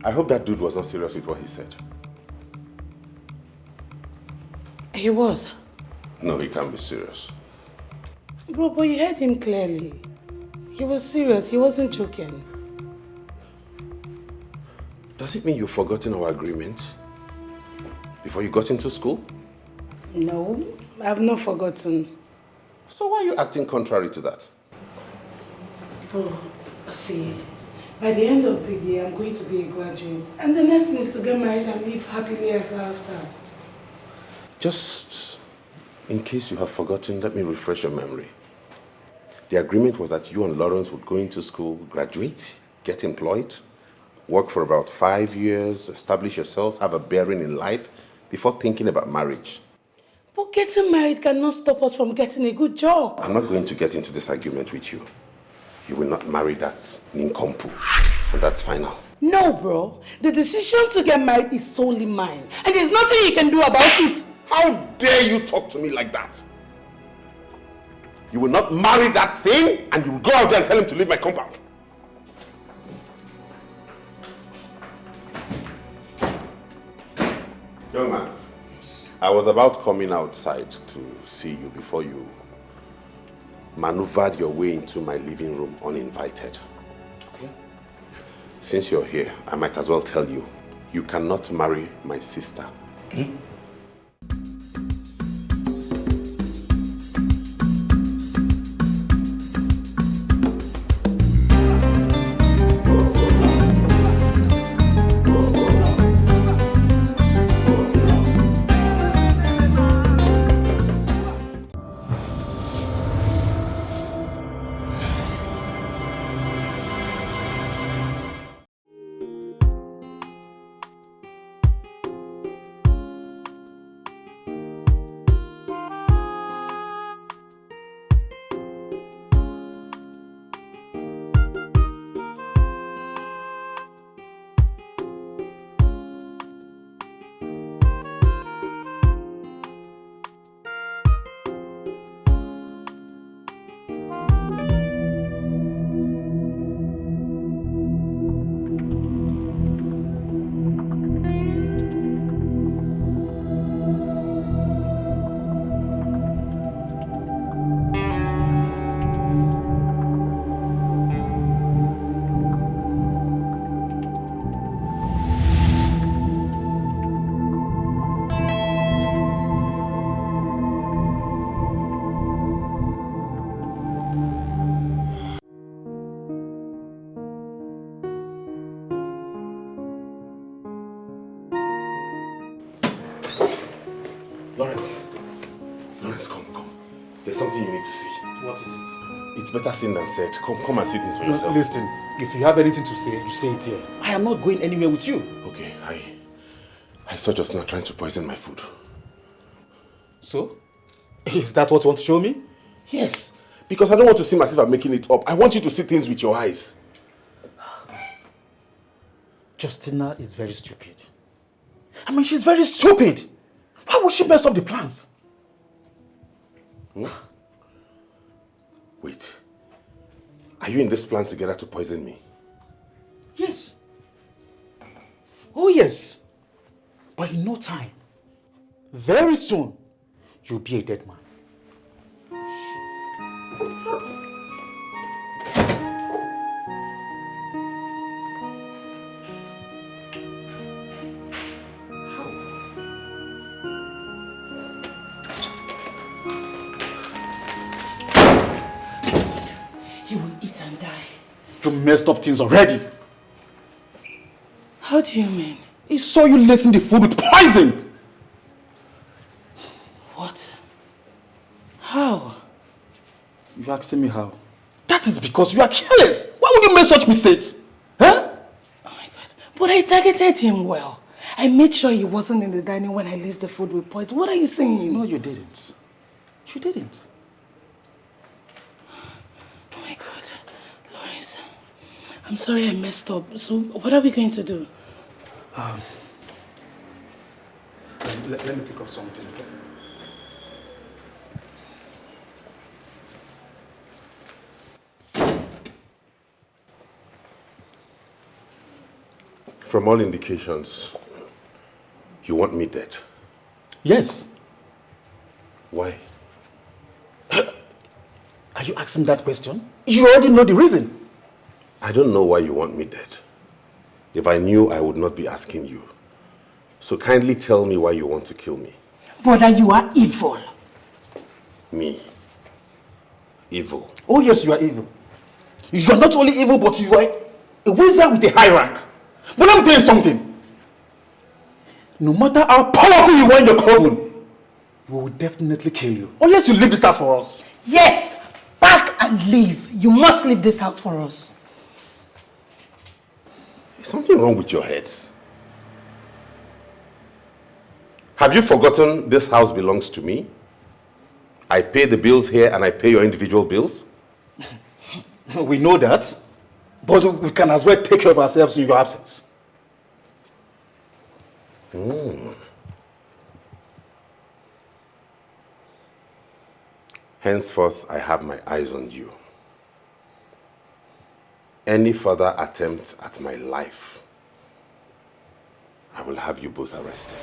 I hope that dude was not serious with what he said. He was. No, he can't be serious. Bro, but you heard him clearly. He was serious. He wasn't joking. Does it mean you've forgotten our agreement? Before you got into school? No, I've not forgotten. So why are you acting contrary to that? Bro, see, by the end of the year, I'm going to be a graduate. And the next thing is to get married and live happily ever after. Just in case you have forgotten, let me refresh your memory. The agreement was that you and Lawrence would go into school, graduate, get employed, work for about 5 years, establish yourselves, have a bearing in life before thinking about marriage. But getting married cannot stop us from getting a good job. I'm not going to get into this argument with you. You will not marry that nincompoop, and that's final. No, bro. The decision to get married is solely mine. And there's nothing you can do about it. How dare you talk to me like that? You will not marry that thing, and you will go out there and tell him to leave my compound. Young man, I was about coming outside to see you before you maneuvered your way into my living room uninvited. Okay. Since you're here, I might as well tell you, you cannot marry my sister. Hmm? Lawrence, come. There's something you need to see. What is it? It's better seen than said. Come and see things for yourself. Listen, if you have anything to say, you say it here. I am not going anywhere with you. Okay, I saw just now trying to poison my food. So? Is that what you want to show me? Yes, because I don't want to seem as if I'm making it up. I want you to see things with your eyes. Justina is very stupid. I mean, she's very stupid. Why would she mess up the plans? Wait. Are you in this plan together to poison me? Yes. Oh, yes. But in no time, very soon, you'll be a dead man. He will eat and die. You messed up things already. How do you mean? He saw you lacing the food with poison. What? How? You're asking me how? That is because you are careless. Why would you make such mistakes? Huh? Oh my God. But I targeted him well. I made sure he wasn't in the dining when I laced the food with poison. What are you saying? No, you didn't. You didn't. Oh my God. Lawrence, I'm sorry I messed up. So what are we going to do? Let me think of something. From all indications, you want me dead. Yes. Why? Are you asking that question? You already know the reason. I don't know why you want me dead. If I knew, I would not be asking you. So kindly tell me why you want to kill me. Brother, you are evil. Me? Evil? Oh yes, you are evil. You are not only evil, but you are a wizard with a high rank. But let me tell you something. No matter how powerful you are in the coven, we will definitely kill you. Unless you leave this house for us. Yes! Pack and leave. You must leave this house for us. Is something wrong with your heads? Have you forgotten this house belongs to me? I pay the bills here and I pay your individual bills? We know that, but we can as well take care of ourselves in your absence. Henceforth, I have my eyes on you. Any further attempt at my life, I will have you both arrested.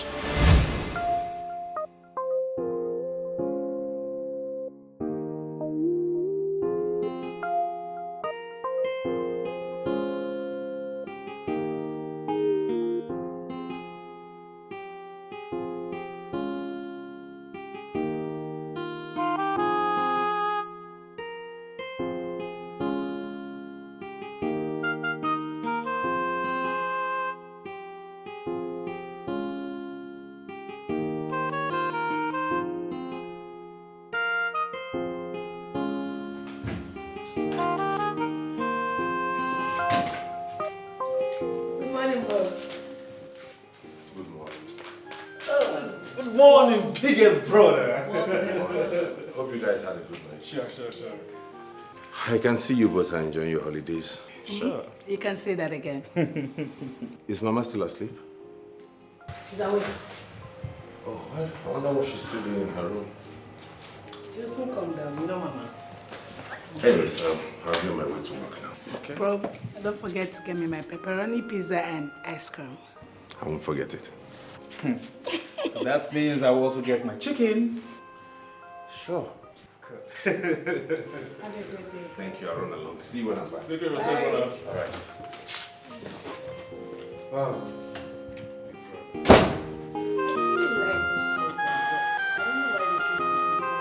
Morning, biggest brother. Hope you guys had a good night. Sure. I can see you both are enjoying your holidays. Sure. You can say that again. Is Mama still asleep? She's awake. Oh, I wonder what she's still doing in her room. She'll soon come down, you know, Mama. Anyways, I'll be on my way to work now. Okay. Bro, don't forget to get me my pepperoni pizza and ice cream. I won't forget it. So that means I will also get my chicken. Sure. Cool. Have a good day. Thank you. I'll run along. See you when I'm back. Take care of yourself, brother. All right. I actually like this program, but I don't know why they keep it so.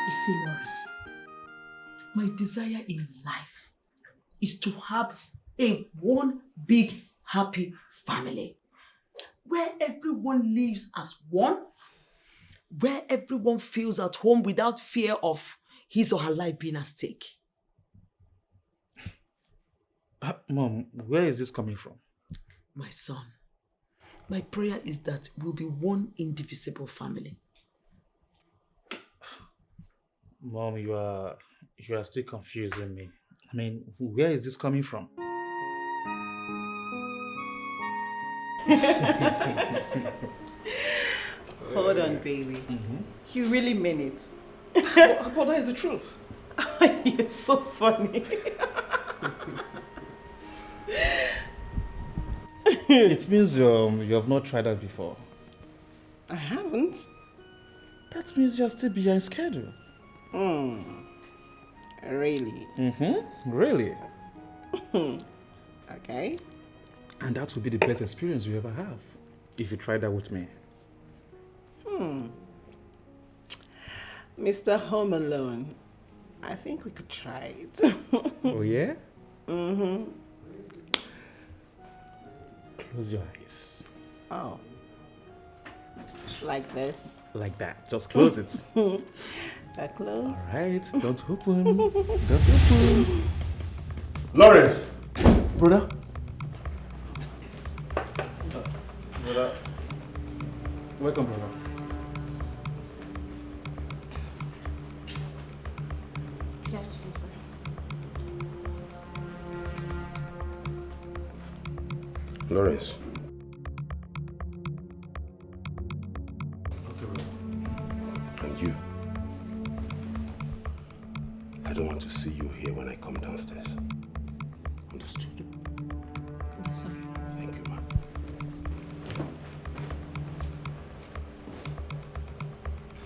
You see, Loris, my desire in life is to have one big happy family where everyone lives as one, where everyone feels at home without fear of his or her life being at stake. Mom, where is this coming from? My son, my prayer is that we'll be one indivisible family. Mom, you are still confusing me. I mean, where is this coming from? Hold on, baby. You really mean it. But that is the truth. You're so funny. It means you have not tried that before. I haven't. That means you're still behind schedule. Really? Really? Okay. And that would be the best experience you ever have if you try that with me. Mr. Home Alone, I think we could try it. Oh yeah? Close your eyes. Oh. Like this? Like that. Just close it. They're closed. All right. Don't open. Don't open. Lawrence! Brother? Brother. Welcome, brother. Good afternoon, sir. Lawrence. Okay, brother. And you. see you here when I come downstairs. Understood? Yes, sir. Thank you, ma'am.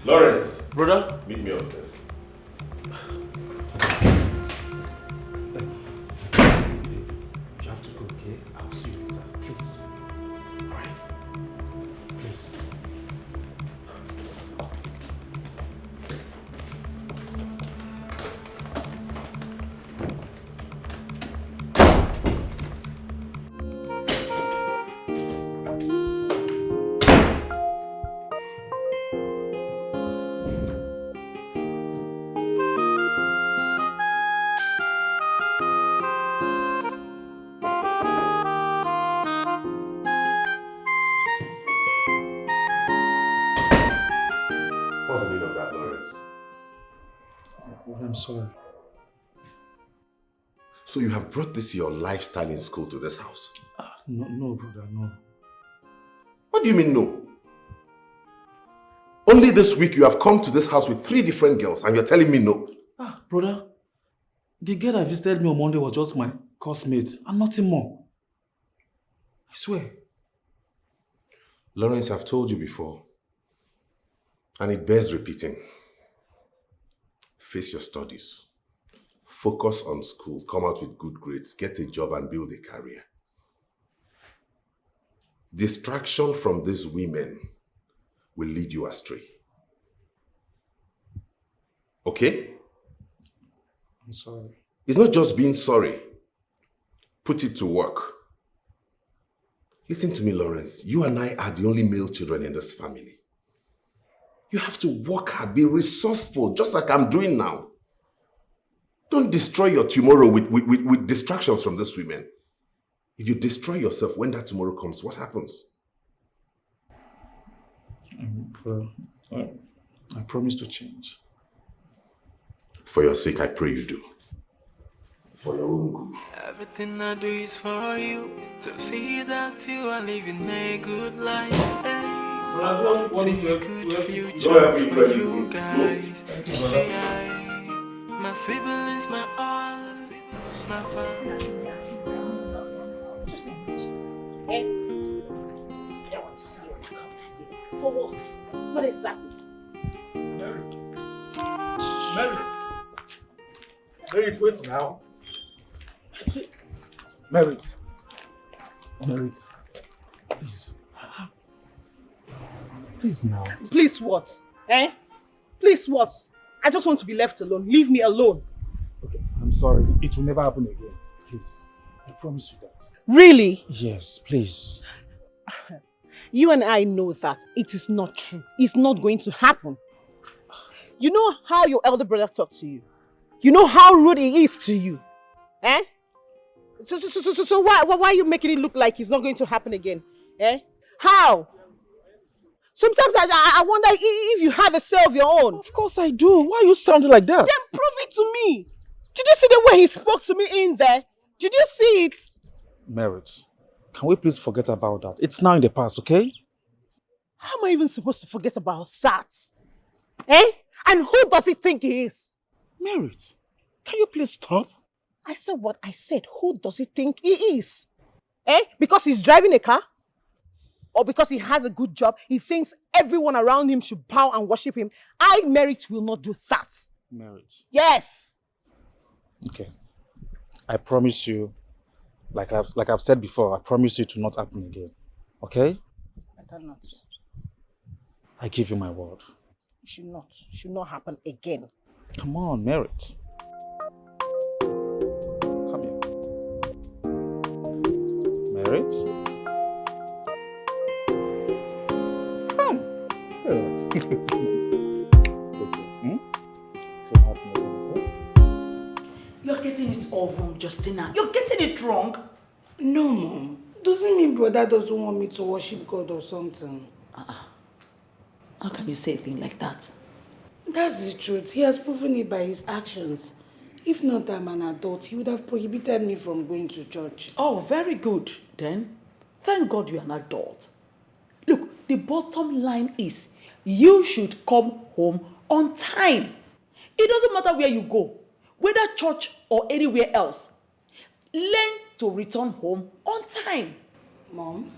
Lawrence! Brother? Meet me upstairs. You have to go, okay? I'll see you later. Please. Alright? Please. What's the meaning of that, Lawrence? I'm sorry. So you have brought this your lifestyle in school to this house? No, brother, no. What do you mean no? Only this week you have come to this house with 3 different girls and you're telling me no. Brother, the girl that visited me on Monday was just my coursemate and nothing more. I swear. Lawrence, I've told you before, and it bears repeating. Face your studies. Focus on school, come out with good grades, get a job and build a career. Distraction from these women will lead you astray. Okay? I'm sorry. It's not just being sorry. Put it to work. Listen to me, Lawrence. You and I are the only male children in this family. You have to work hard, be resourceful, just like I'm doing now. Don't destroy your tomorrow with distractions from these women. If you destroy yourself, when that tomorrow comes, what happens? I promise to change. For your sake, I pray you do. For your own good. Everything I do is for you, to see that you are living a good life. See a good future for you guys. My siblings, my all, my family. I don't want to see you come. For what? What exactly? Merit, wait now. Merit, please. Please now. Please what? Eh? Please what? I just want to be left alone. Leave me alone. Okay, I'm sorry. It will never happen again. Please. I promise you that. Really? Yes, please. You and I know that it is not true. It's not going to happen. You know how your elder brother talked to you? You know how rude he is to you? Eh? So why are you making it look like it's not going to happen again? Eh? How? Sometimes I wonder if you have a say of your own. Of course I do. Why are you sounding like that? Then prove it to me. Did you see the way he spoke to me in there? Did you see it? Merit, can we please forget about that? It's now in the past, okay? How am I even supposed to forget about that? Eh? And who does he think he is? Merit, can you please stop? I said what I said. Who does he think he is? Eh? Because he's driving a car? Or because he has a good job, he thinks everyone around him should bow and worship him. I, Merit, will not do that. Merit. Yes. Okay. I promise you, like I've said before, I promise you to not happen again. Okay? I cannot. I give you my word. It should not. It should not happen again. Come on, Merit. Come here. Merit? Come. Okay. Don't happen again, okay? You're getting it all wrong, Justina. You're getting it wrong. No, Mom. Doesn't mean brother doesn't want me to worship God or something. How can you say a thing like that? That's the truth. He has proven it by his actions. If not that I'm an adult, he would have prohibited me from going to church. Oh, very good, then. Thank God you're an adult. Look, the bottom line is you should come home on time. It doesn't matter where you go. whether church or anywhere else, learn to return home on time. Mom,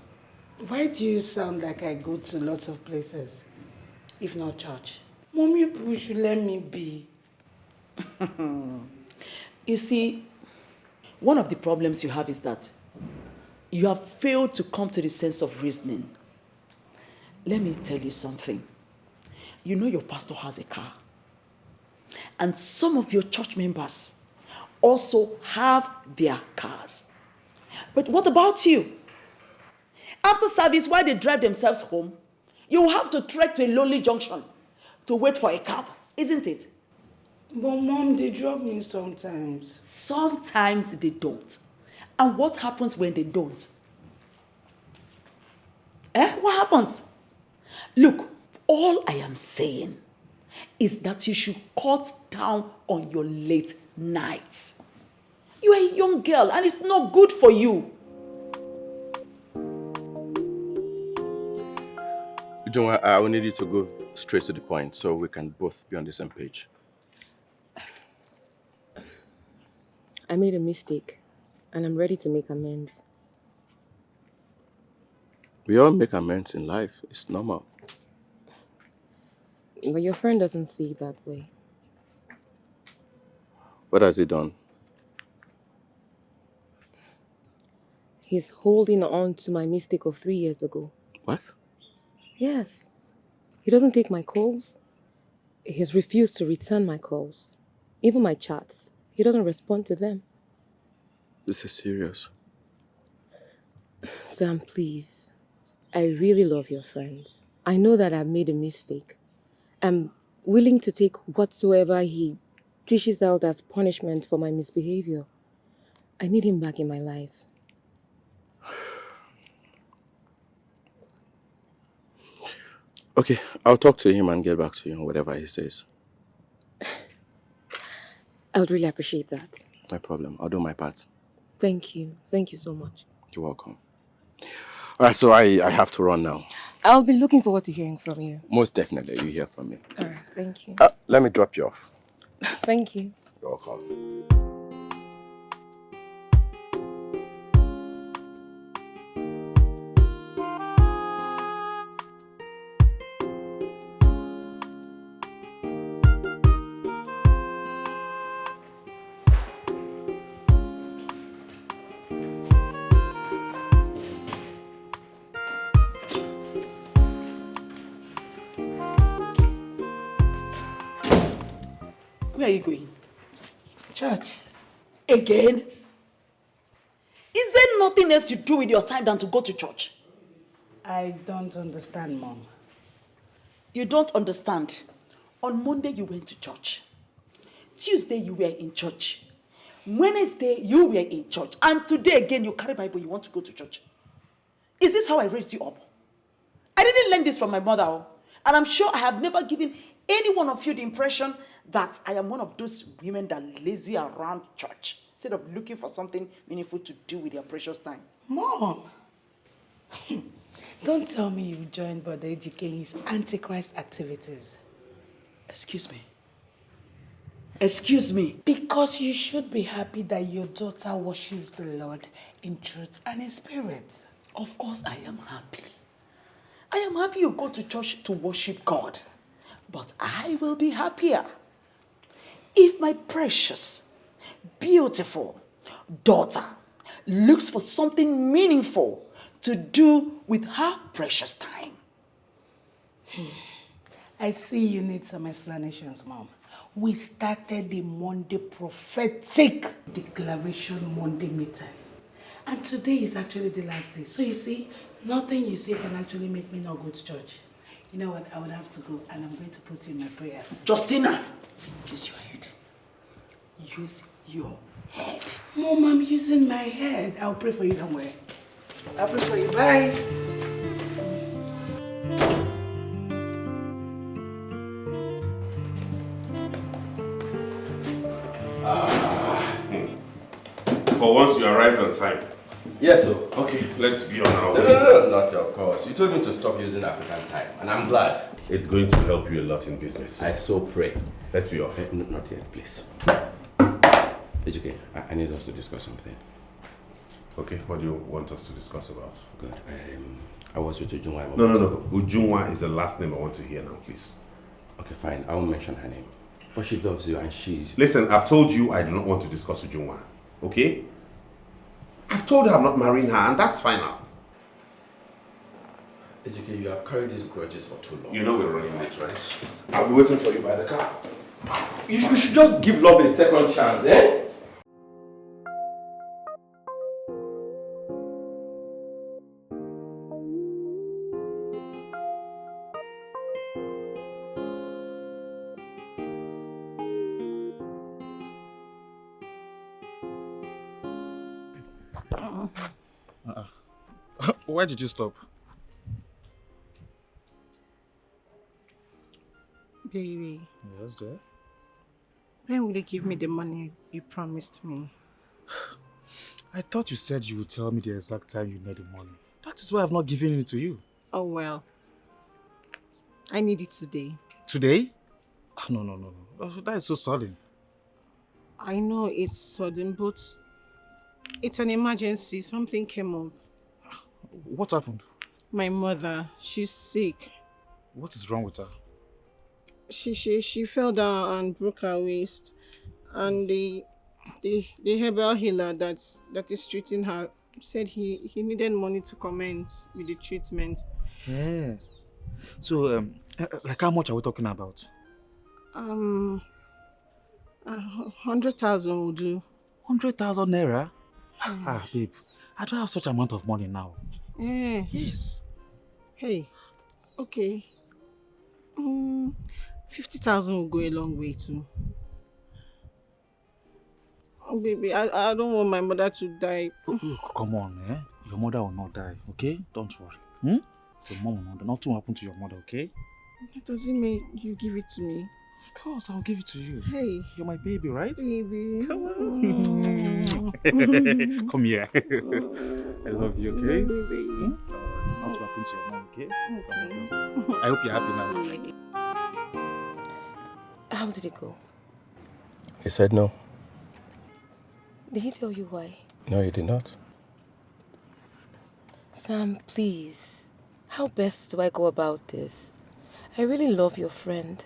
why do you sound like I go to lots of places, if not church? Mom, you should let me be. You see, one of the problems you have is that you have failed to come to the sense of reasoning. Let me tell you something. You know your pastor has a car. And some of your church members also have their cars. But what about you? After service, while they drive themselves home, you will have to trek to a lonely junction to wait for a cab, isn't it? But Mom, they drop me sometimes. Sometimes they don't. And what happens when they don't? What happens? Look, all I am saying is that you should cut down on your late nights. You are a young girl and it's not good for you. Ujunwa, I will need you to go straight to the point so we can both be on the same page. I made a mistake, and I'm ready to make amends. We all make amends in life. It's normal. But your friend doesn't see it that way. What has he done? He's holding on to my mistake of 3 years ago. What? Yes. He doesn't take my calls. He's refused to return my calls. Even my chats. He doesn't respond to them. This is serious. Sam, please. I really love your friend. I know that I've made a mistake. I'm willing to take whatsoever he dishes out as punishment for my misbehavior. I need him back in my life. Okay, I'll talk to him and get back to you on whatever he says. I would really appreciate that. No problem. I'll do my part. Thank you. Thank you so much. You're welcome. All right, so I have to run now. I'll be looking forward to hearing from you. Most definitely, you hear from me. All right, thank you. Let me drop you off. Thank you. You're welcome. Where are you going? Church. Again? Is there nothing else you do with your time than to go to church? I don't understand, Mom. You don't understand. On Monday, you went to church. Tuesday, you were in church. Wednesday, you were in church. And today again, you carry Bible, you want to go to church. Is this how I raised you up? I didn't learn this from my mother. And I'm sure I have never given any one of you the impression that I am one of those women that lazy around church instead of looking for something meaningful to do with their precious time. Mom, don't tell me you joined Brother Ejike in his Antichrist activities. Excuse me. Excuse me. Because you should be happy that your daughter worships the Lord in truth and in spirit. Of course I am happy. I am happy you go to church to worship God. But I will be happier if my precious, beautiful daughter looks for something meaningful to do with her precious time. I see you need some explanations, Mom. We started the Monday prophetic declaration Monday meeting. And today is actually the last day. So you see, nothing you say can actually make me not go to church. You know what? I would have to go and I'm going to put in my prayers. Justina, use your head. Use your head. Mom, I'm using my head. I'll pray for you, don't worry. I'll pray for you. Bye. For once, you arrived on time. Yes, sir. Okay, let's be on our way. No, not of course. You told me to stop using African time, and I'm glad. It's going to help you a lot in business. I so pray. Let's be off. Not yet, please. Ejike, I need us to discuss something. Okay, what do you want us to discuss about? Good. I was with Ujunwa. No. Ujunwa is the last name I want to hear now, please. Okay, fine. I won't mention her name. But she loves you and she's... Listen, I've told you I do not want to discuss Ujunwa. Okay? I've told her I'm not marrying her, and that's final. Ejike, you have carried these grudges for too long. You know we're running late, right? I'll be waiting for you by the car. You should just give love a second chance, eh? Why did you stop? Baby, Yes, dear. when will you give me the money you promised me? I thought you said you would tell me the exact time you need the money. That is why I've not given it to you. Oh well. I need it today. Today? No. That is so sudden. I know it's sudden, but it's an emergency. Something came up. What happened? My mother, she's sick. What is wrong with her? She fell down and broke her waist, and the herbal healer that is treating her said he needed money to commence with the treatment. Yes. So, like how much are we talking about? 100,000 will do. 100,000 naira? Babe, I don't have such amount of money now. Yeah. Yes. Hey, okay. 50,000 will go a long way too. Oh, baby, I don't want my mother to die. Come on, eh? Your mother will not die, okay? Don't worry. Your mom will not die. Nothing will happen to your mother, okay? That doesn't mean you give it to me. Of course, I'll give it to you. Hey. You're my baby, right? Baby. Come on. Come here. I love you, okay? Baby. Not to happen to your mom, okay? I hope you're happy now. How did it go? He said no. Did he tell you why? No, he did not. Sam, please. How best do I go about this? I really love your friend.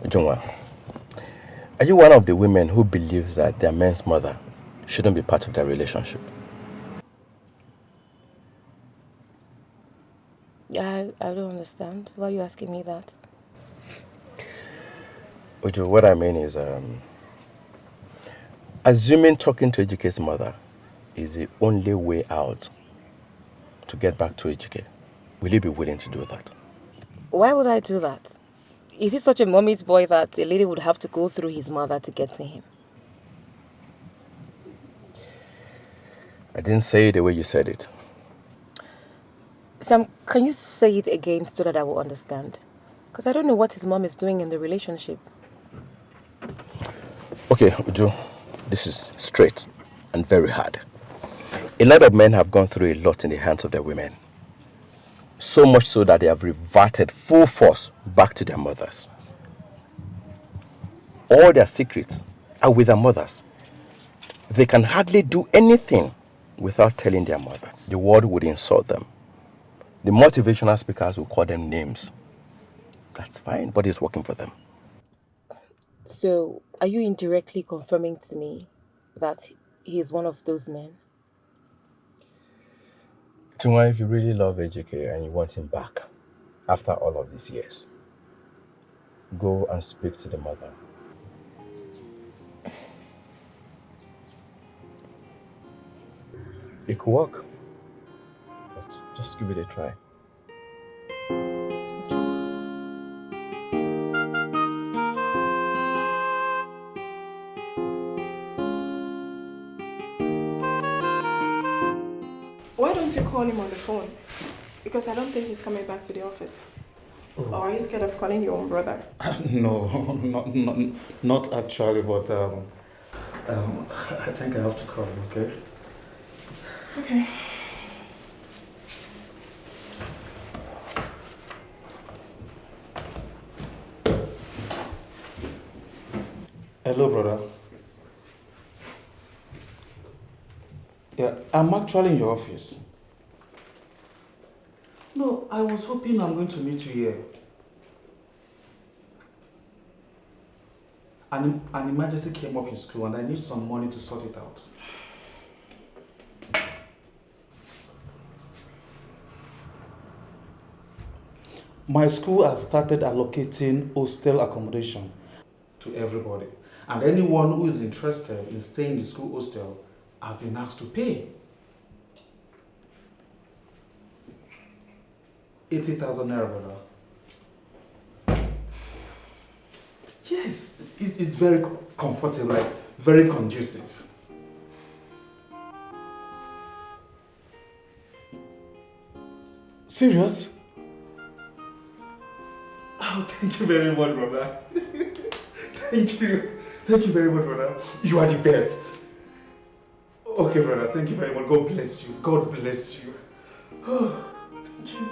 Ujunwa, are you one of the women who believes that their man's mother shouldn't be part of their relationship? I don't understand. Why are you asking me that? Uju, what I mean is, assuming talking to Ejike's mother is the only way out to get back to Ejike, will you be willing to do that? Why would I do that? Is he such a mommy's boy that a lady would have to go through his mother to get to him? I didn't say it the way you said it. Sam, can you say it again so that I will understand? Because I don't know what his mom is doing in the relationship. Okay, Uju, this is straight and very hard. A lot of men have gone through a lot in the hands of their women. So much so that they have reverted full force back to their mothers. All their secrets are with their mothers. They can hardly do anything without telling their mother. The world would insult them. The motivational speakers will call them names. That's fine, but it's working for them. So, are you indirectly confirming to me that he is one of those men? Tunga, if you really love Ejike and you want him back after all of these years, go and speak to the mother. It could work. But just give it a try. Why don't you call him on the phone? Because I don't think he's coming back to the office. Oh. Or are you scared of calling your own brother? No, not actually, but I think I have to call him, okay? Okay. Hello, brother. Yeah, I'm actually in your office. No, I was hoping I'm going to meet you here. An emergency came up in school and I need some money to sort it out. My school has started allocating hostel accommodation to everybody. And anyone who is interested in staying in the school hostel has been asked to pay 80,000 naira, brother. Yes, it's very comfortable, like very conducive. Serious? Oh, thank you very much, brother. Thank you. Thank you very much, brother. You are the best. Okay, brother. Thank you very much. God bless you. God bless you. Oh, thank you.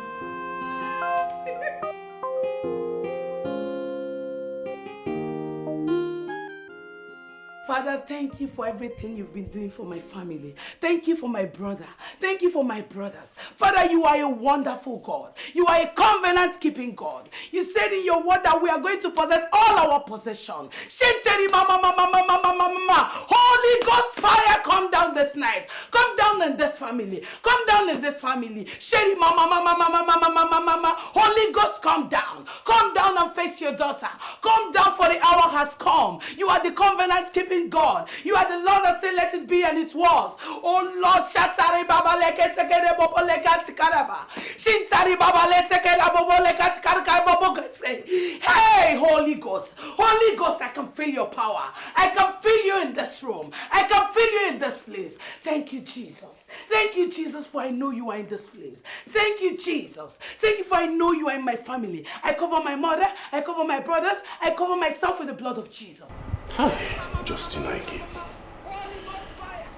Father, thank you for everything you've been doing for my family. Thank you for my brother. Thank you for my brothers. Father, you are a wonderful God. You are a covenant-keeping God. You said in your word that we are going to possess all our possession. Holy Ghost fire, come down this night. Come down in this family. Come down in this family. Holy Ghost, come down. Come down and face your daughter. Come down, for the hour has come. You are the covenant-keeping God. You are the Lord that said, let it be, and it was. Oh Lord, Shatari Baba Leke Sekere Bobo Leka Sikaraba. Shintari Baba Lesekera Bobo Leka Sikaraka Bobo Gese. Hey, Holy Ghost. Holy Ghost, I can feel your power. I can feel you in this room. I can feel you in this place. Thank you, Jesus. Thank you, Jesus, for I know you are in this place. Thank you, Jesus. Thank you for I know you are in my family. I cover my mother. I cover my brothers. I cover myself with the blood of Jesus. Hi, Justina again.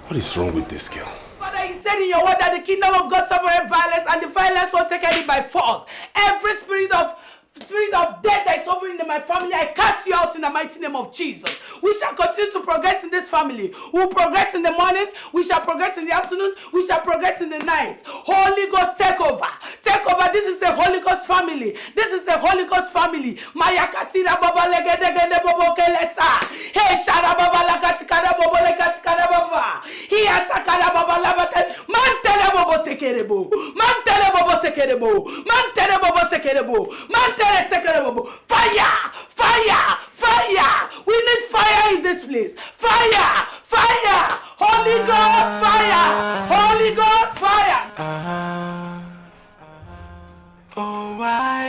What is wrong with this girl? Father, you said in your word that the kingdom of God suffereth violence, and the violence will take it by force. Every spirit of death that is hovering in my family, I cast you out in the mighty name of Jesus. We shall continue to progress in this family. We will progress in the morning. We shall progress in the afternoon. We shall progress in the night. Holy Ghost, take over. Take over. This is the Holy Ghost family. This is the Holy Ghost family. Maya kasira baba legedegede bobo kelesa. Hey shara baba lakatikada bobo lekatikada baba. Hiya sakada baba labate. Mantele bobo sekerebo. Mantele bobo sekerebo. Mantele bobo sekerebo. Mantele fire! Fire! Fire! We need fire in this place. Fire! Fire! Holy Ghost fire! Holy Ghost fire! Oh, why?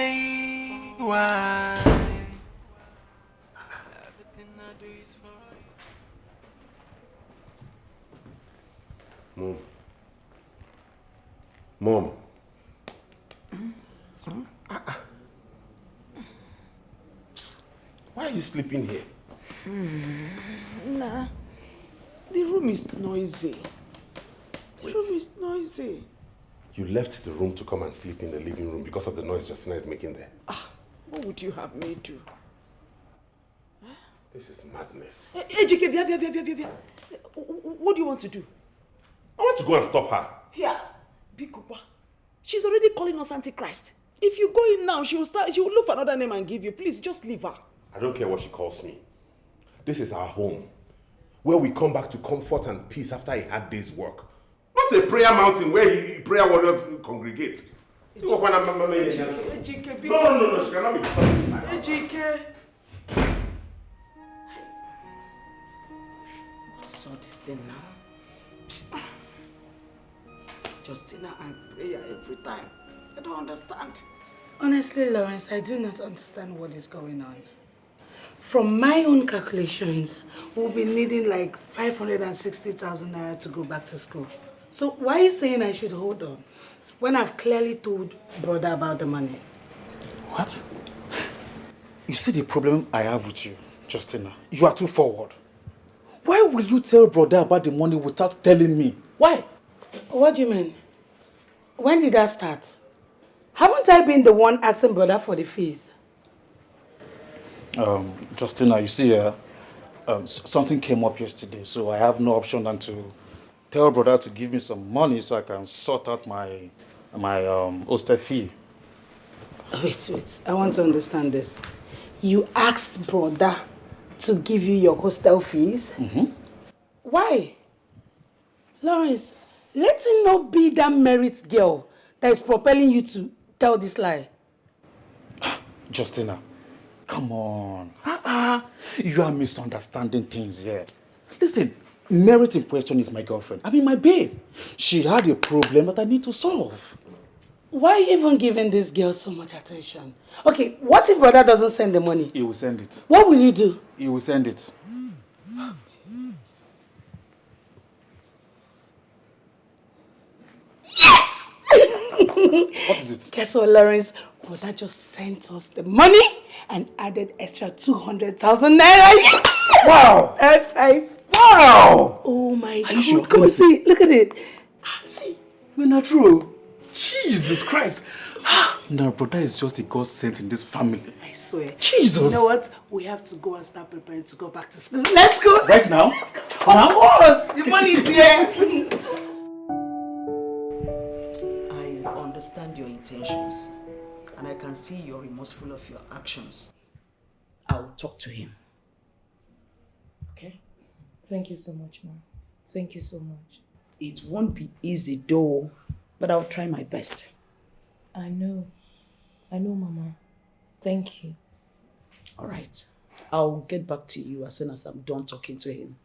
Everything I do is for you. Mom. Why are you sleeping here? Nah, the room is noisy. The room is noisy. You left the room to come and sleep in the living room because of the noise Justina is making there. What would you have me do? This is madness. Ejike, what do you want to do? I want to go and stop her. Here, Bikupa. She's already calling us Antichrist. If you go in now, she will look for another name and give you. Please, just leave her. I don't care what she calls me. This is our home, where we come back to comfort and peace after a hard day's work. Not a prayer mountain where prayer warriors congregate. Ejike, No, she cannot be talking. Ejike. What is all this thing now? Justina and prayer every time. I don't understand. Honestly, Lawrence, I do not understand what is going on. From my own calculations, we'll be needing like 560,000 naira to go back to school. So why are you saying I should hold on when I've clearly told brother about the money? What? You see the problem I have with you, Justina? You are too forward. Why will you tell brother about the money without telling me? Why? What do you mean? When did that start? Haven't I been the one asking brother for the fees? Justina, you see, something came up yesterday, so I have no option than to tell brother to give me some money so I can sort out my hostel fee. Wait. I want to understand this. You asked brother to give you your hostel fees? Mm-hmm. Why? Lawrence, let it not be that merit girl that is propelling you to tell this lie. Justina, come on. You are misunderstanding things here. Listen, Merit in question is my girlfriend. I mean, my babe. She had a problem that I need to solve. Why are you even giving this girl so much attention? Okay, what if brother doesn't send the money? He will send it. What will you do? He will send it. Yes! What is it? Guess what, Lawrence? Brother just sent us the money and added extra 200,000 naira. Wow! F5. Wow! Oh my God. Sure? Come and see. Look at it. See, we're not true. Jesus Christ. Now, brother is just a God sent in this family. I swear. Jesus. You know what? We have to go and start preparing to go back to school. Let's go. Right now? Let's go. Of course. The money is here. I understand your intentions, and I can see you're remorseful of your actions. I'll talk to him. Okay? Thank you so much, Mom. Thank you so much. It won't be easy though, but I'll try my best. I know, Mama. Thank you. All right. I'll get back to you as soon as I'm done talking to him.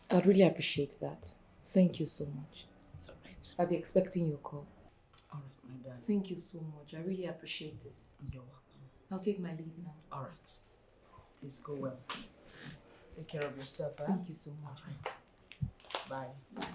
I'd really appreciate that. Thank you so much. It's all right. I'll be expecting your call. All right, my darling. Thank you so much. I really appreciate this. You're welcome. I'll take my leave now. All right. Please go well. Take care of yourself, huh? Thank you so much. All right. Bye.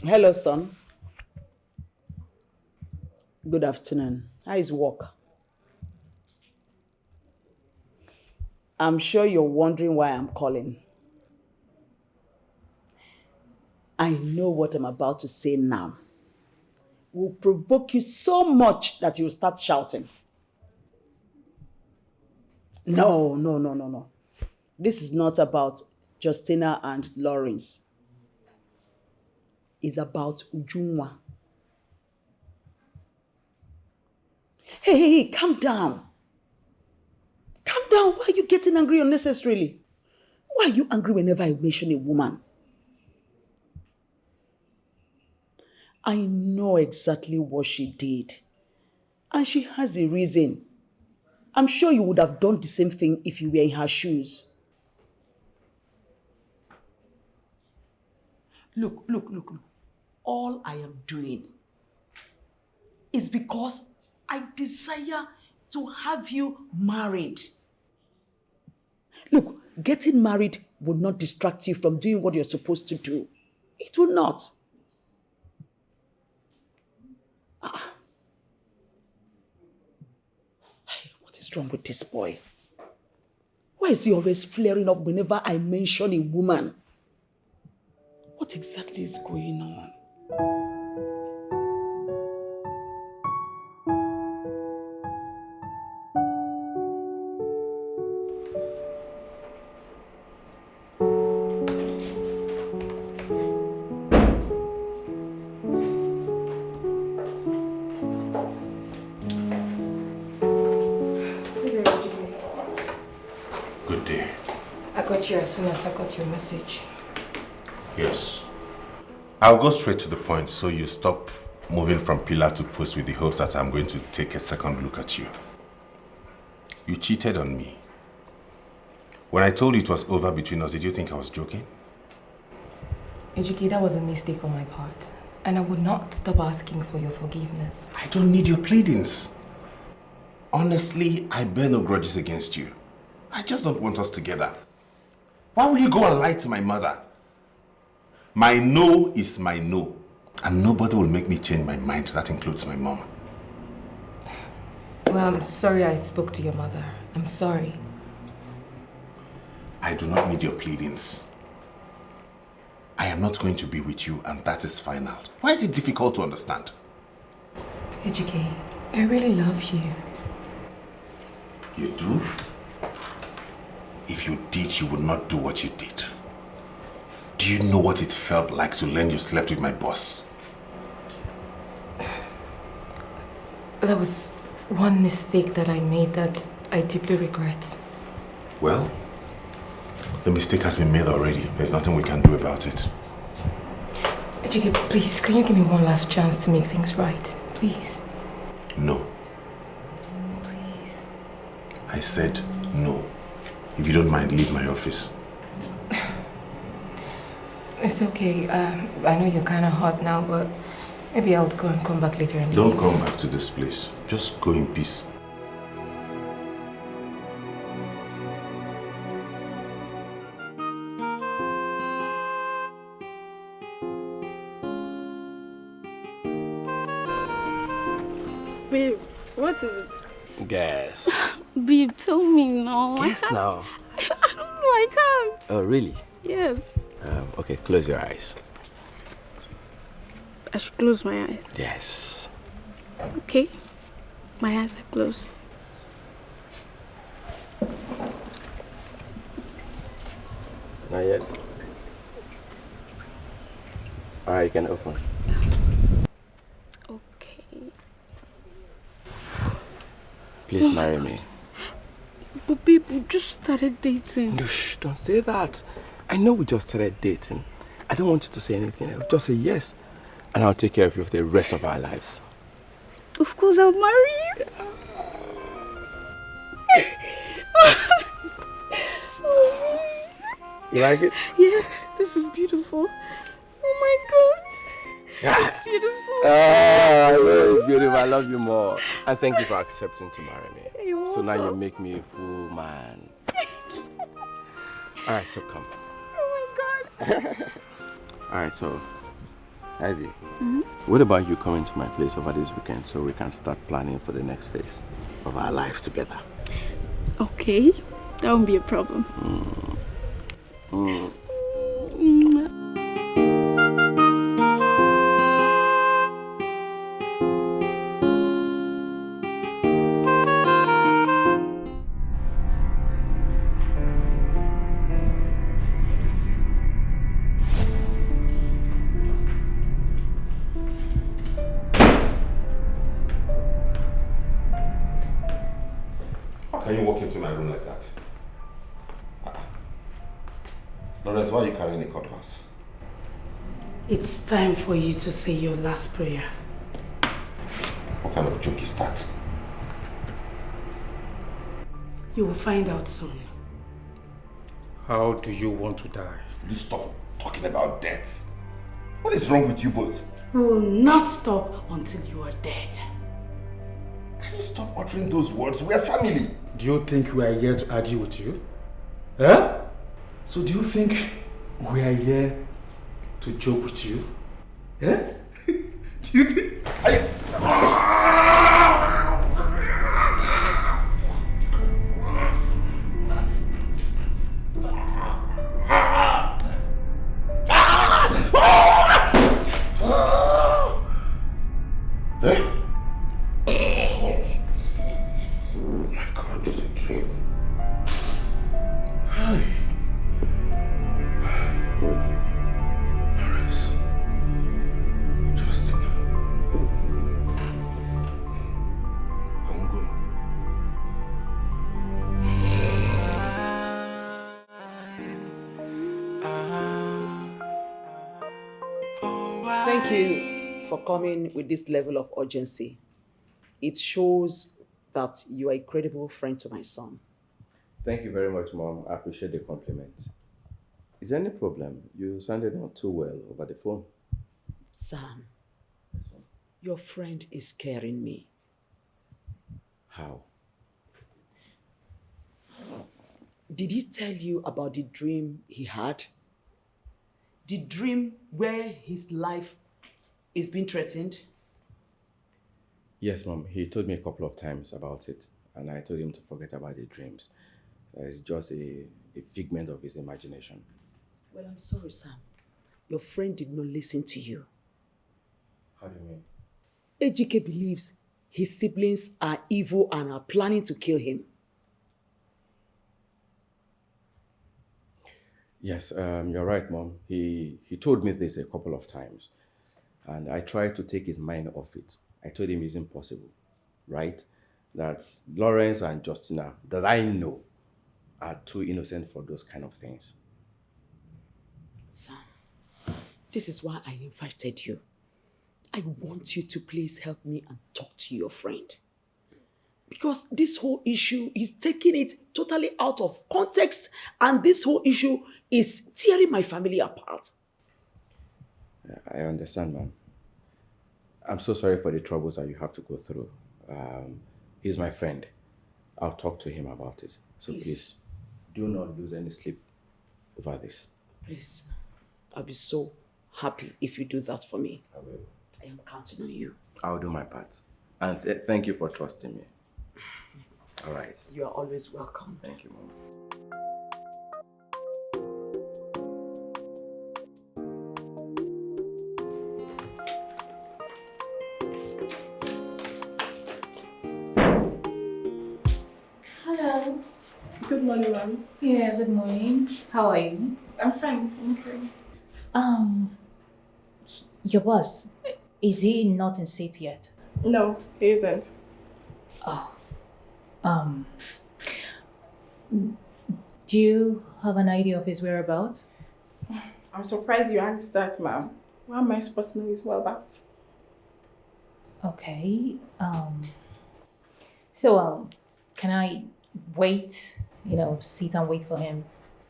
Hello, son. Good afternoon. How is work? I'm sure you're wondering why I'm calling. I know what I'm about to say now will provoke you so much that you'll start shouting. No. This is not about Justina and Lawrence. It's about Ujunwa. Hey, calm down. Calm down. Why are you getting angry unnecessarily? Why are you angry whenever I mention a woman? I know exactly what she did. And she has a reason. I'm sure you would have done the same thing if you were in her shoes. Look. All I am doing is because I desire to have you married. Look, getting married will not distract you from doing what you're supposed to do. It will not. What is wrong with this boy? Why is he always flaring up whenever I mention a woman? What exactly is going on? Good day. I got you as soon as I got your message. Yes. I'll go straight to the point so you stop moving from pillar to post with the hopes that I'm going to take a second look at you. You cheated on me. When I told you it was over between us, did you think I was joking? Ejike, that was a mistake on my part. And I would not stop asking for your forgiveness. I don't need your pleadings. Honestly, I bear no grudges against you. I just don't want us together. Why will you go and lie to my mother? My no is my no. And nobody will make me change my mind. That includes my mom. Well, I'm sorry I spoke to your mother. I'm sorry. I do not need your pleadings. I am not going to be with you, and that is final. Why is it difficult to understand? Ejike, I really love you. You do? If you did, you would not do what you did. Do you know what it felt like to learn you slept with my boss? There was one mistake that I made that I deeply regret. Well, the mistake has been made already. There's nothing we can do about it. Ejike, please, can you give me one last chance to make things right? Please. No. Please. I said no. If you don't mind, leave my office. It's okay. I know you're kind of hot now, but maybe I'll go and come back later in the Don't evening. come back to this place. Just go in peace. Babe, what is it? Guess. Babe, tell me now. Guess now. I don't know, I can't. Oh, really? Yes. Okay, close your eyes. I should close my eyes. Yes. Okay. My eyes are closed. Not yet. Alright, you can open. Okay. Please marry me. But babe, we just started dating. No, shh, don't say that. I know we just started dating. I don't want you to say anything else. Just say yes. And I'll take care of you for the rest of our lives. Of course, I'll marry you. You like it? Yeah, this is beautiful. Oh my god. It's beautiful. Ah, I know it's beautiful. I love you more. And thank you for accepting to marry me. You're So now you welcome. make me a fool man. Alright, so come. Oh my god. Alright, so Ivy, what about you coming to my place over this weekend so we can start planning for the next phase of our lives together? Okay, that won't be a problem. Mwah. How can you walk into my room like that? Lawrence, why are you carrying a cutlass? It's time for you to say your last prayer. What kind of joke is that? You will find out soon. How do you want to die? Will you stop talking about death? What is wrong with you both? We will not stop until you are dead. Can you stop uttering those words? We are family. Do you think we are here to argue with you? Huh? So do you think we are here to joke with you? Eh? Do you think... Oh my God, it's a dream. Hi. Paris. Justin. Ongum. Thank you for coming with this level of urgency. It shows that you are a credible friend to my son. Thank you very much, Mom. I appreciate the compliment. Is there any problem? You sounded not too well over the phone. Sam, your friend is scaring me. How? Did he tell you about the dream he had? The dream where his life is being threatened? Yes, Mom. He told me a couple of times about it, and I told him to forget about the dreams. It's just a figment of his imagination. Well, I'm sorry, Sam. Your friend did not listen to you. How do you mean? Ejike believes his siblings are evil and are planning to kill him. Yes, you're right, Mom. He told me this a couple of times, and I tried to take his mind off it. I told him it's impossible, right? That Lawrence and Justina, that I know, are too innocent for those kind of things. Sam, this is why I invited you. I want you to please help me and talk to your friend. Because this whole issue is taking it totally out of context, and this whole issue is tearing my family apart. I understand, ma'am. I'm so sorry for the troubles that you have to go through. He's my friend. I'll talk to him about it. So please do not lose any sleep over this. Please, I'll be so happy if you do that for me. I will. I am counting on you. I'll do my part. And thank you for trusting me. All right. You are always welcome. Thank you, Mom. Hello. Good morning, ma'am. Yeah, good morning. How are you? I'm fine. Okay. Your boss, is he not in seat yet? No, he isn't. Oh. Do you have an idea of his whereabouts? I'm surprised you asked that, ma'am. What am I supposed to know his whereabouts? Okay. So, can I wait, sit and wait for him?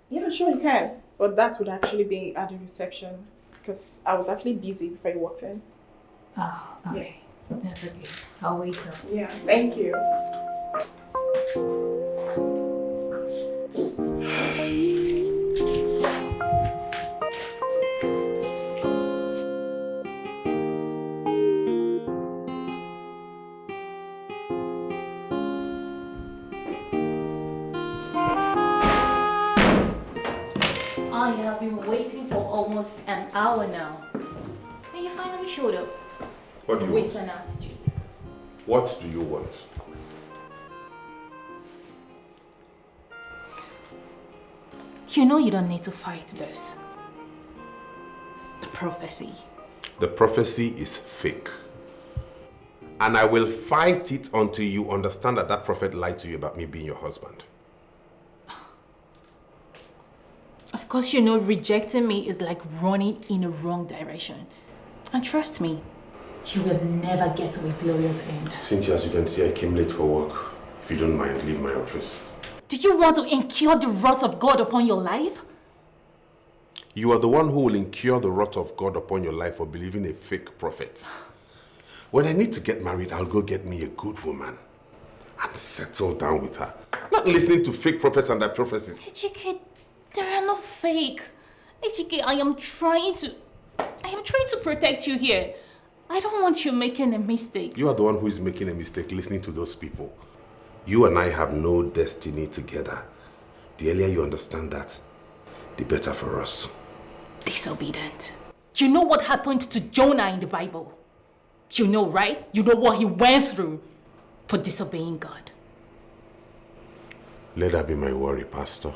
Yeah, sure you can. But that would actually be at the reception because I was actually busy before you walked in. Oh, okay. Yeah. That's okay. I'll wait now. Yeah, thank you. I have been waiting for almost an hour now. And you finally showed up. What do you With want? an attitude. What do you want? You know you don't need to fight this. The prophecy. The prophecy is fake. And I will fight it until you understand that that prophet lied to you about me being your husband. Of course, you know rejecting me is like running in a wrong direction. And trust me, you will never get to a glorious end. Cynthia, as you can see, I came late for work. If you don't mind, leave my office. Do you want to incur the wrath of God upon your life? You are the one who will incur the wrath of God upon your life for believing a fake prophet. When I need to get married, I'll go get me a good woman and settle down with her. Not listening to fake prophets and their prophecies. Ejike, they are not fake. Ejike, I am trying to protect you here. I don't want you making a mistake. You are the one who is making a mistake listening to those people. You and I have no destiny together. The earlier you understand that, the better for us. Disobedient. You know what happened to Jonah in the Bible? You know, right? You know what he went through for disobeying God. Let that be my worry, Pastor.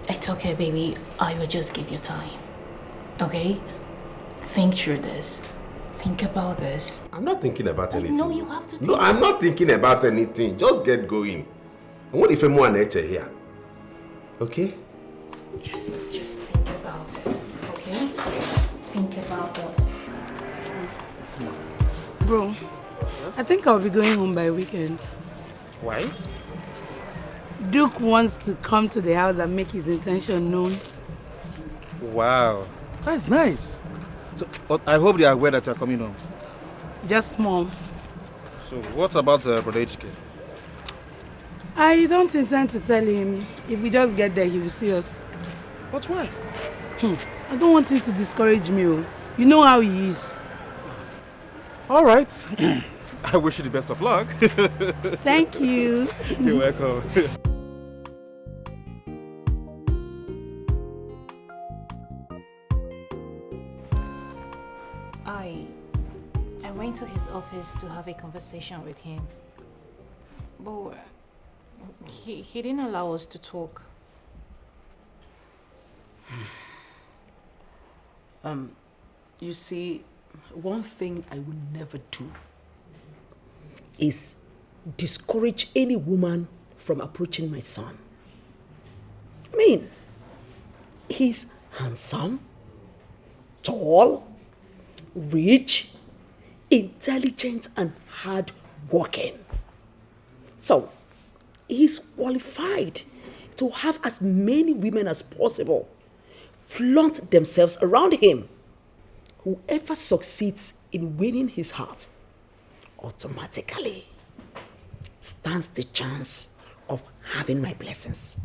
It's okay, baby. I will just give you time. Okay? Think through this. Think about this. I'm not thinking about anything. No, you have to think. No, I'm not thinking about anything. Just get going. And what if I'm more nature here? Okay? Just think about it. Okay? Think about us. Bro, I think I'll be going home by weekend. Why? Duke wants to come to the house and make his intention known. Wow, that's nice. So, but I hope they are aware that you're coming home. Just mom. So, what about Brother Ejike? I don't intend to tell him. If we just get there, he will see us. But why? I don't want him to discourage me. Oh. You know how he is. All right. I wish you the best of luck. Thank you. You're welcome. I went to his office to have a conversation with him. But he didn't allow us to talk. You see, one thing I will never do is discourage any woman from approaching my son. I mean, he's handsome, tall, rich, intelligent, and hard-working. So, he's qualified to have as many women as possible flaunt themselves around him. Whoever succeeds in winning his heart automatically stands the chance of having my blessings.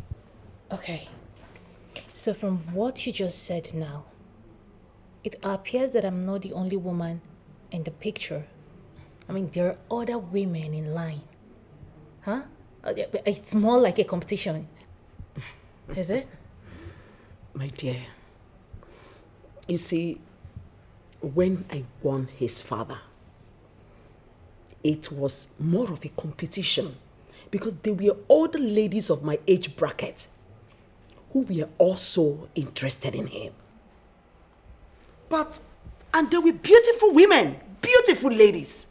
Okay. So from what you just said now, it appears that I'm not the only woman in the picture. I mean, there are other women in line. Huh? It's more like a competition. Is it? My dear, you see, when I won his father, it was more of a competition because they were older ladies of my age bracket who were also interested in him. And they were beautiful women, beautiful ladies,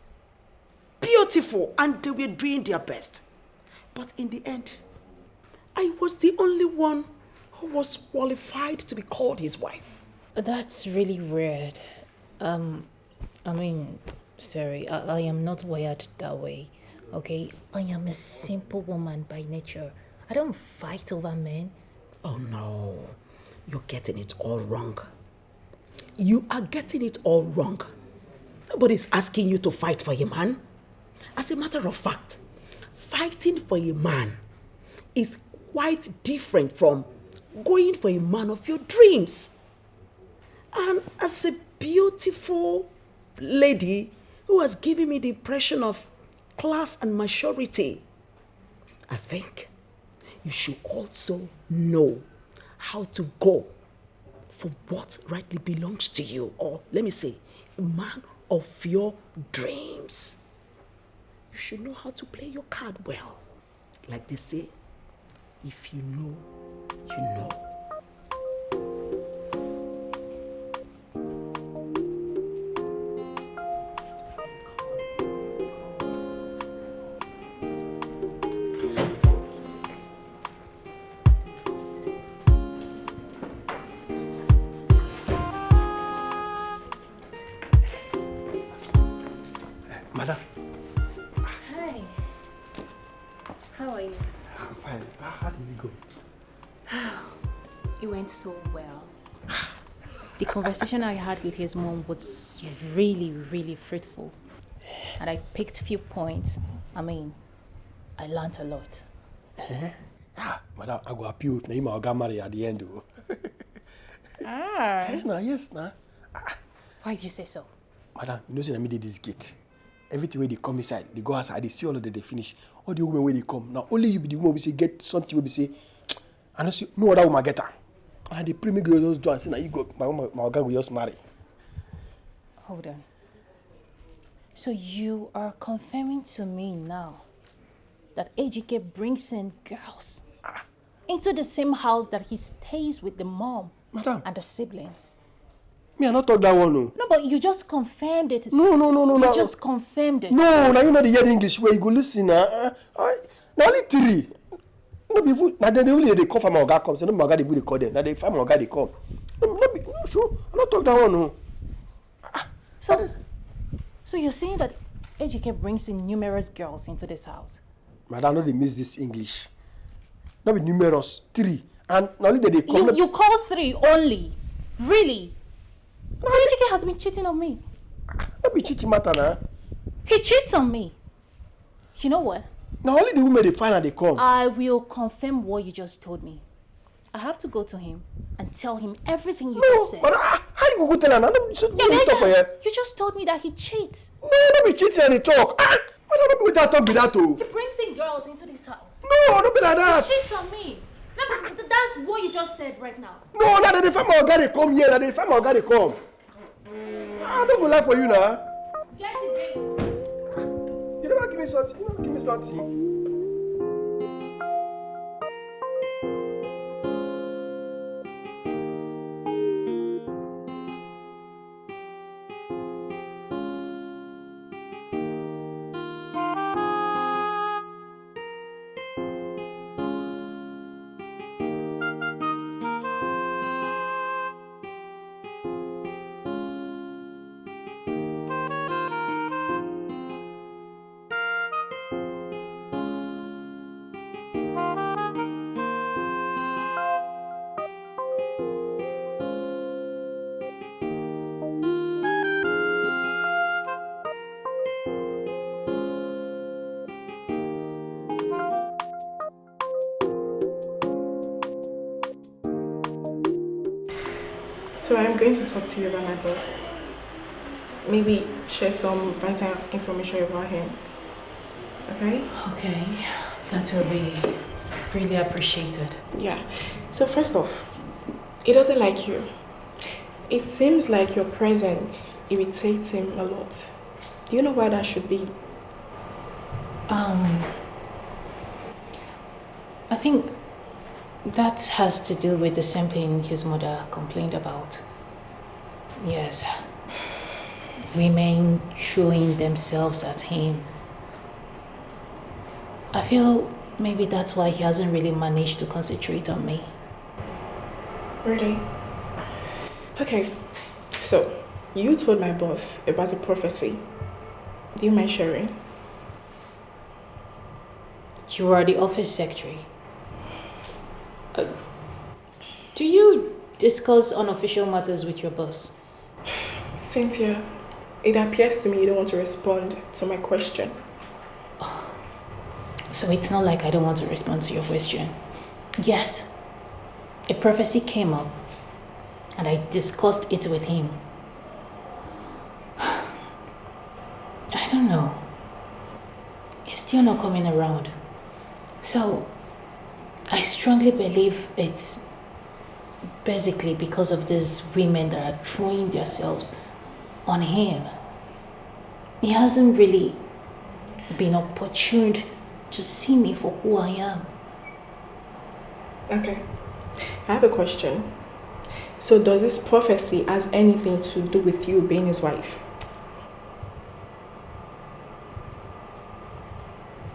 beautiful, and they were doing their best. But in the end, I was the only one who was qualified to be called his wife. That's really weird. I mean, sorry, I am not wired that way, okay? I am a simple woman by nature. I don't fight over men. Oh no, you're getting it all wrong. You are getting it all wrong. Nobody's asking you to fight for a man. As a matter of fact, fighting for a man is quite different from going for a man of your dreams. And as a beautiful lady who has given me the impression of class and maturity, I think you should also know how to go for what rightly belongs to you, or let me say, a man of your dreams. You should know how to play your card well. Like they say, if you know, you know. Madam. Hi. How are you? I'm fine. How did it go? It went so well. The conversation I had with his mom was really, really fruitful. And I picked a few points. I mean, I learned a lot. Madam, I go appeal. Now you got married at the end. Yes, nah. Why did you say so? Madam, you know, say I made this gate. Everything where they come inside, they go outside, they see all of them, they finish. All the women where they come. Now, only you be the woman we say, get something where we say, I don't see no other woman get her. And they pray me go those doors, and say, now you go, my guy will just marry. Hold on. So you are confirming to me now that AGK brings in girls into the same house that he stays with the mom and the siblings? Me, I not talk that one, no. No, but you just confirmed it. No. You just confirmed it. No, now you know the hear English where you go listen. Now only three. No be food. Now they only they call for my guy come. So no my guy they call them. Now they find my guy they come. No, sure. I not talk that one, no. So you're saying that AGK brings in numerous girls into this house? Madam, no they miss this English. Not be numerous, three. And now only they come. You call three only? Really? So AGK has been cheating on me. Not be cheating matter now. He cheats on me. You know what? Now only the women they find and they come. I will confirm what you just told me. I have to go to him and tell him everything you just said. But how you go tell him? You just told me that he cheats. No, don't be cheating and he talk. I don't know what talk be that too. He brings in girls into this house. No, don't be like that. He cheats on me. That's what you just said right now. No, now they find my guy they come here. Now they find my guy they come. I don't go lie for you now. Get the date. You never give me something. You never give me something. So I'm going to talk to you about my boss. Maybe share some vital information about him. Okay? Okay. That will be really appreciated. Yeah. So first off, he doesn't like you. It seems like your presence irritates him a lot. Do you know why that should be? I think that has to do with the same thing his mother complained about. Yes. Women throwing themselves at him. I feel maybe that's why he hasn't really managed to concentrate on me. Really? Okay. So, you told my boss about a prophecy. Do you mind sharing? You are the office secretary. Do you discuss unofficial matters with your boss? Cynthia, it appears to me you don't want to respond to my question. So it's not like I don't want to respond to your question. Yes, a prophecy came up and I discussed it with him. I don't know. He's still not coming around. So I strongly believe it's basically because of these women that are throwing themselves on him. He hasn't really been opportuned to see me for who I am. Okay. I have a question. So does this prophecy has anything to do with you being his wife?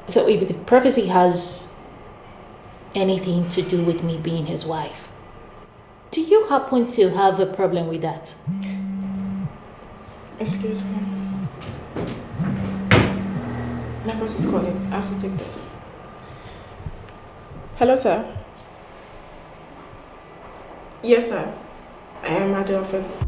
So if the prophecy has anything to do with me being his wife, do you happen to have a problem with that? Excuse me. My boss is calling. I have to take this. Hello, sir. Yes, sir. I am at the office.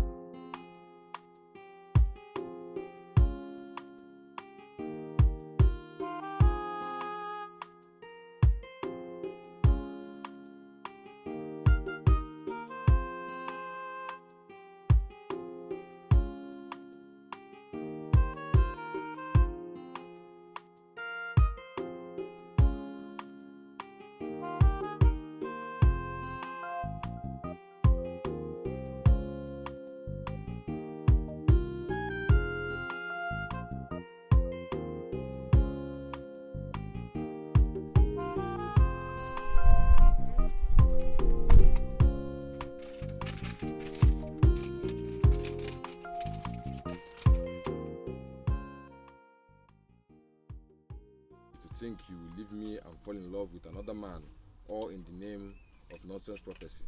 Think you will leave me and fall in love with another man, all in the name of nonsense prophecy.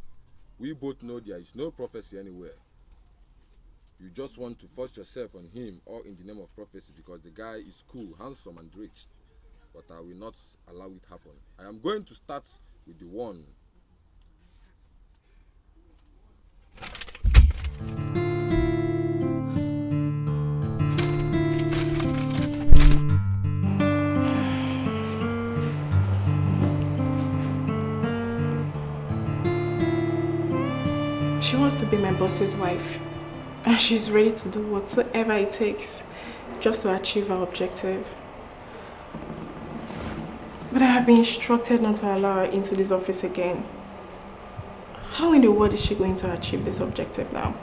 We both know there is no prophecy anywhere. You just want to force yourself on him, all in the name of prophecy, because the guy is cool, handsome and rich. But I will not allow it happen. I am going to start with the one. She wants to be my boss's wife. And she's ready to do whatsoever it takes just to achieve her objective. But I have been instructed not to allow her into this office again. How in the world is she going to achieve this objective now?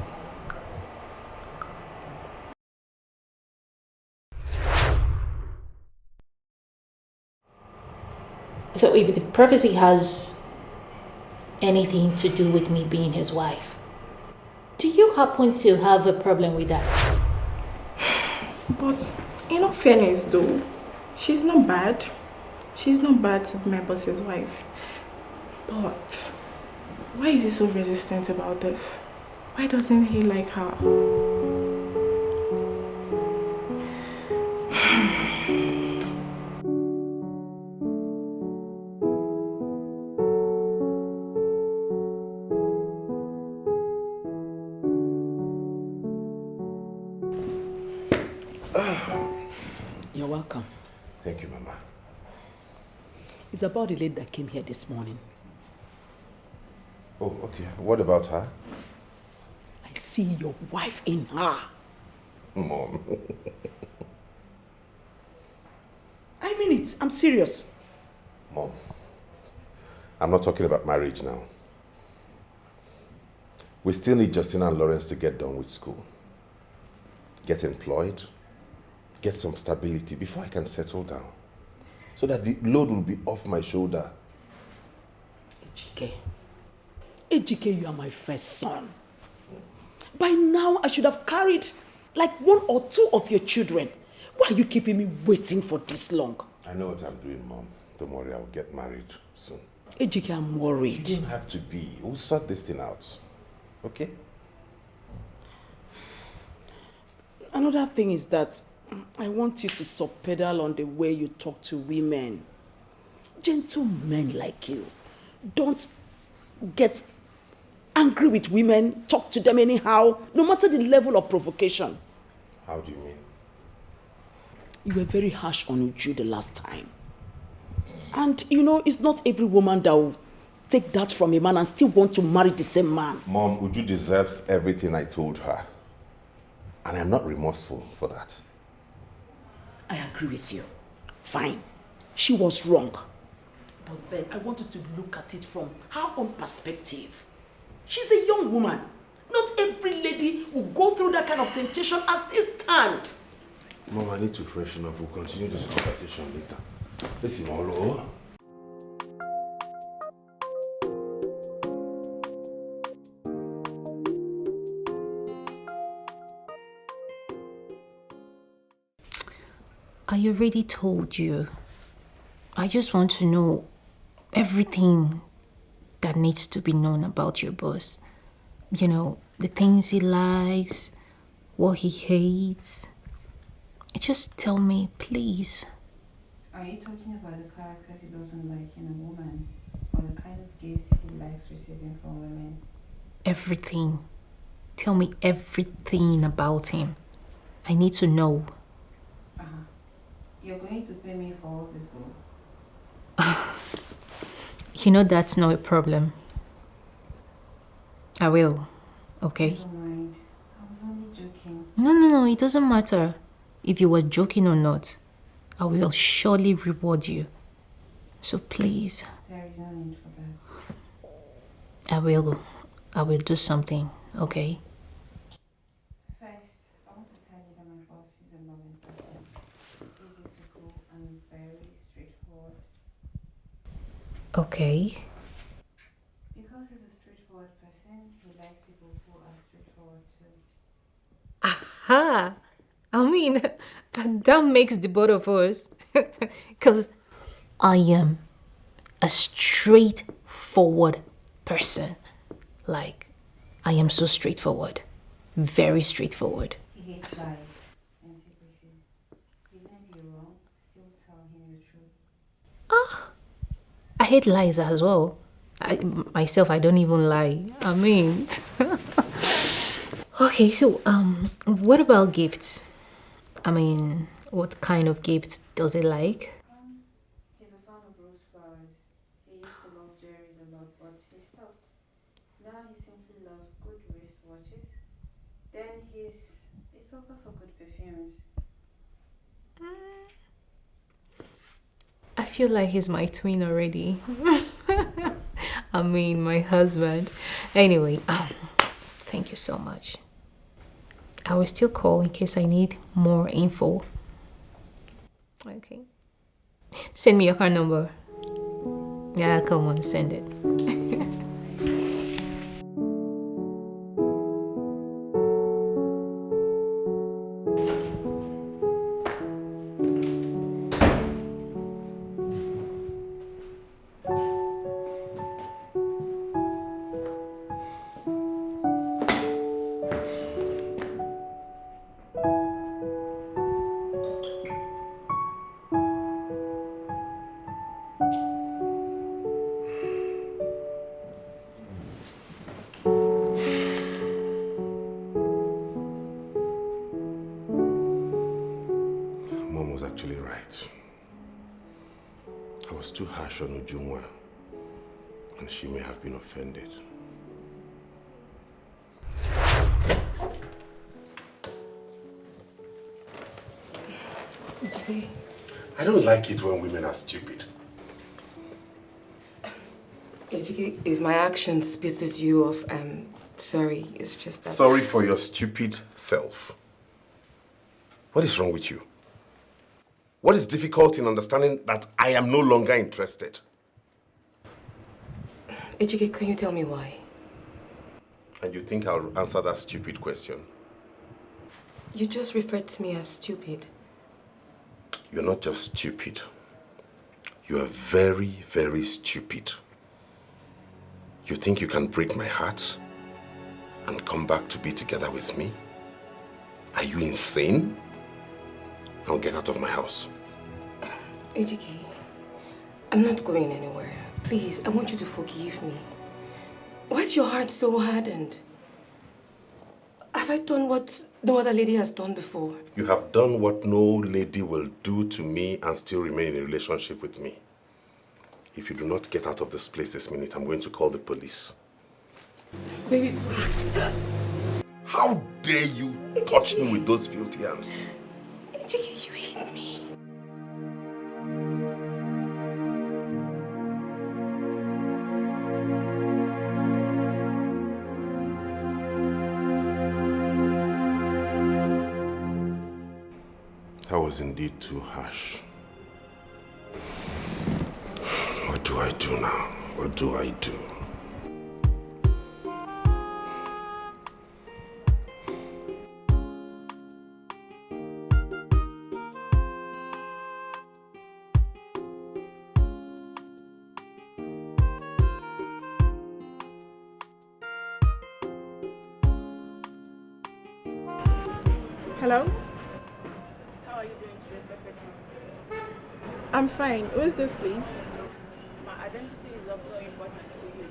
So if the prophecy has anything to do with me being his wife, do you happen to have a problem with that? But in all fairness though, she's not bad. She's not bad to be my boss's wife. But why is he so resistant about this? Why doesn't he like her? You're welcome. Thank you, Mama. It's about the lady that came here this morning. Oh, okay. What about her? I see your wife in her. Mom. I mean it. I'm serious. Mom, I'm not talking about marriage now. We still need Justina and Lawrence to get done with school. Get employed. Get some stability before I can settle down. So that the load will be off my shoulder. Ejike, you are my first son. By now, I should have carried like one or two of your children. Why are you keeping me waiting for this long? I know what I'm doing, Mom. Don't worry, I'll get married soon. Ejike, I'm worried. You don't have to be. We'll sort this thing out. Okay? Another thing is that I want you to subpedal on the way you talk to women. Gentlemen like you. Don't get angry with women, talk to them anyhow, no matter the level of provocation. How do you mean? You were very harsh on Uju the last time. And you know, it's not every woman that will take that from a man and still want to marry the same man. Mom, Uju deserves everything I told her. And I'm not remorseful for that. I agree with you. Fine. She was wrong. But then I wanted to look at it from her own perspective. She's a young woman. Not every lady will go through that kind of temptation as this stand. Mom, I need to freshen up. We'll continue this conversation later. Listen, Olo. I already told you. I just want to know everything that needs to be known about your boss. You know, the things he likes, what he hates. Just tell me, please. Are you talking about the characters he doesn't like in a woman? Or the kind of gifts he likes receiving from women? Everything. Tell me everything about him. I need to know. You're going to pay me for all this though? You know that's not a problem. I will, okay? Never mind. I was only joking. No, it doesn't matter. If you were joking or not, I will surely reward you. So please. There is no need for that. I will do something, okay? First, I want to tell you that my boss is a loving person. Easy to cool and very straightforward. Okay. Because he's a straightforward person, he likes people who are straightforward too. Aha! I mean, that makes the both of us. Because I am a straightforward person. Like, I am so straightforward. Very straightforward. He hates lies and secrecy. Even if you're wrong, still tell him the truth. I hate lies as well. Myself, I don't even lie. I mean... Okay, so, what about gifts? I mean, what kind of gifts does he like? He's a fan of rose flowers. He used to love cherries a lot, but he stopped. Now he simply loves good wristwatches. Then he's a sucker for good perfumes. I feel like he's my twin already. I mean, my husband. Anyway, thank you so much. I will still call in case I need more info. Okay. Send me your card number. Yeah, come on, send it. Mom was actually right. I was too harsh on Ujunwa, and she may have been offended. I don't like it when women are stupid. Ejike, if my actions pisses you off, I'm sorry. It's just that... Sorry for your stupid self. What is wrong with you? What is difficult in understanding that I am no longer interested? Ejike, can you tell me why? And you think I'll answer that stupid question? You just referred to me as stupid. You're not just stupid. You are very, very stupid. You think you can break my heart and come back to be together with me? Are you insane? Now get out of my house. Ejike, I'm not going anywhere. Please, I want you to forgive me. Why is your heart so hardened? Have I done what no other lady has done before? You have done what no lady will do to me and still remain in a relationship with me. If you do not get out of this place this minute, I'm going to call the police. Baby. How dare you touch me with those filthy hands? Ejike, you hit me. That was indeed too harsh. What do I do now? What do I do? Hello? How are you doing today, Secretary? I'm fine. Who is this, please? My identity is of no importance to you.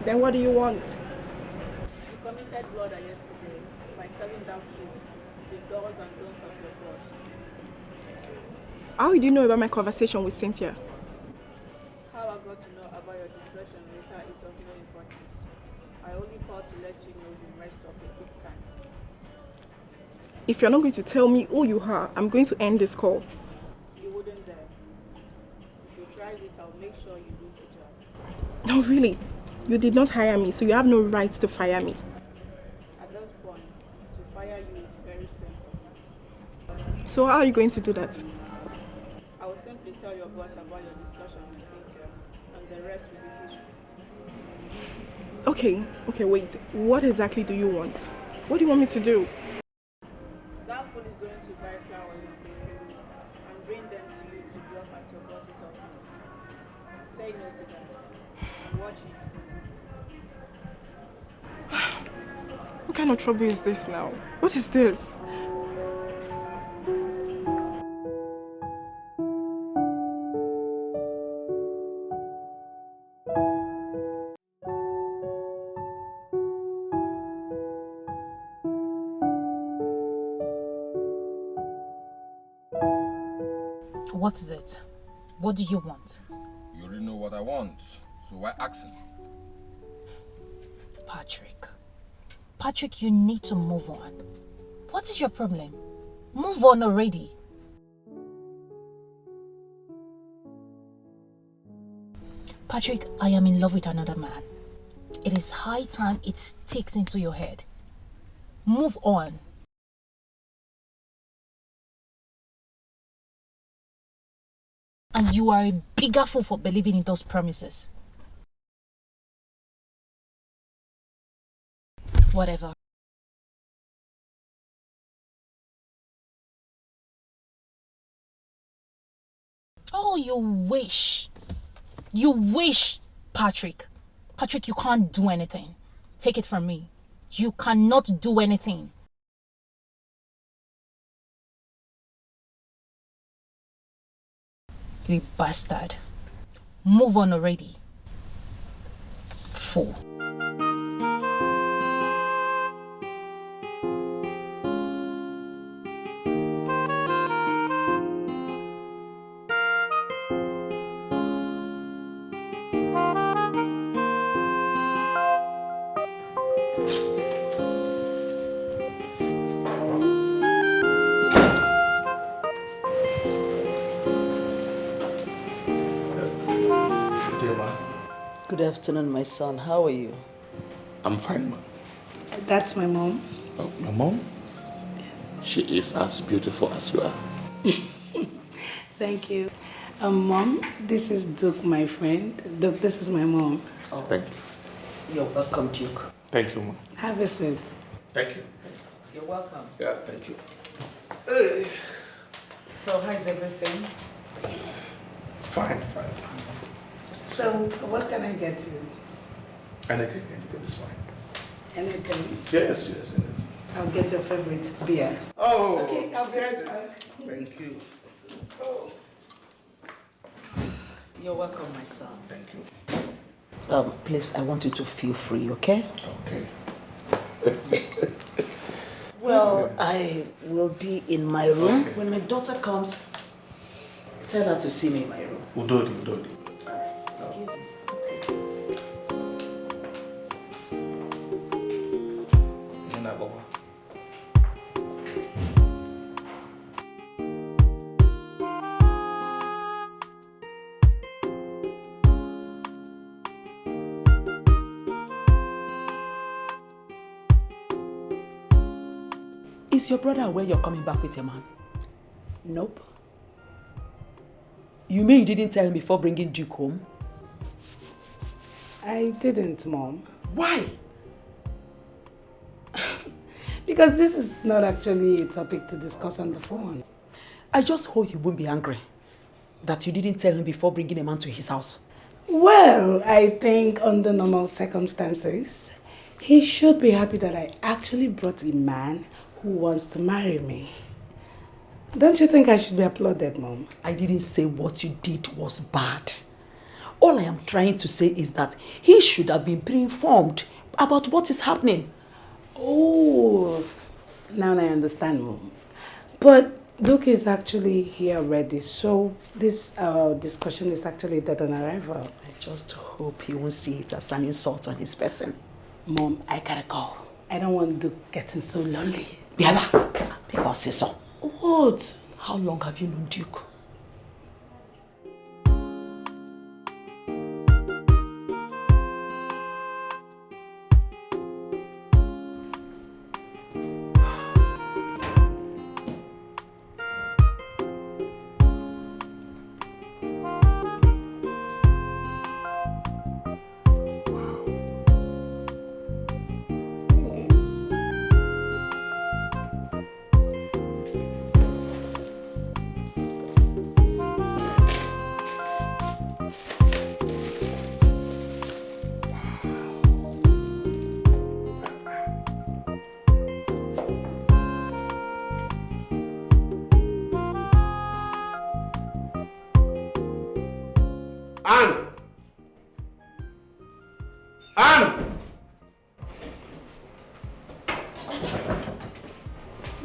Then what do you want? You committed murder yesterday by telling that fool the do's and don'ts of your boss. How did you know about my conversation with Cynthia? How I got to know about your discussion with her is of no importance. I only called to let you know the rest of the quick time. If you're not going to tell me who you are, I'm going to end this call. You wouldn't dare. If you try it, I'll make sure you lose the job. No, really. You did not hire me, so you have no right to fire me. At this point, to fire you is very simple. So how are you going to do that? I will simply tell your boss about your discussion with Cynthia, and the rest will be history. Okay, wait. What exactly do you want? What do you want me to do? That fool is going to buy flowers and perfume and bring them to you to drop at your boss's office. Say no to them. I'm watching. What kind of trouble is this now? What is this? What is it? What do you want? You already know what I want, so why asking? Patrick. Patrick, you need to move on. What is your problem? Move on already. Patrick, I am in love with another man. It is high time it sticks into your head. Move on. And you are a bigger fool for believing in those promises. Whatever. Oh, you wish. You wish, Patrick. Patrick, you can't do anything. Take it from me. You cannot do anything. You bastard. Move on already. Fool. Good afternoon, my son. How are you? I'm fine, ma. That's my mom. Oh, your mom? Yes. She is as beautiful as you are. Thank you. Mom, this is Duke, my friend. Duke, this is my mom. Oh, thank you. You're welcome, Duke. Thank you, ma. Have a seat. Thank you. You're welcome. Yeah, thank you. So, how's everything? Fine. So, what can I get you? Anything is fine. Anything? Yes, anything. I'll get your favorite beer. Oh! Okay, I'll be right back. Thank you. Oh. You're welcome, my son. Thank you. Please, I want you to feel free, okay? Okay. Well, I will be in my room. Okay. When my daughter comes, tell her to see me in my room. Udodi. Excuse me. Is your brother aware you're coming back with a man? Nope. You mean you didn't tell him before bringing Duke home? I didn't, Mom. Why? Because this is not actually a topic to discuss on the phone. I just hope you won't be angry that you didn't tell him before bringing a man to his house. Well, I think under normal circumstances, he should be happy that I actually brought a man who wants to marry me. Don't you think I should be applauded, Mom? I didn't say what you did was bad. All I am trying to say is that he should have been pre-informed about what is happening. Oh, now I understand, Mom. But Duke is actually here already, so this discussion is actually dead on arrival. I just hope he won't see it as an insult on his person. Mom, I gotta go. I don't want Duke getting so lonely. Biaba, people say so. What? How long have you known Duke?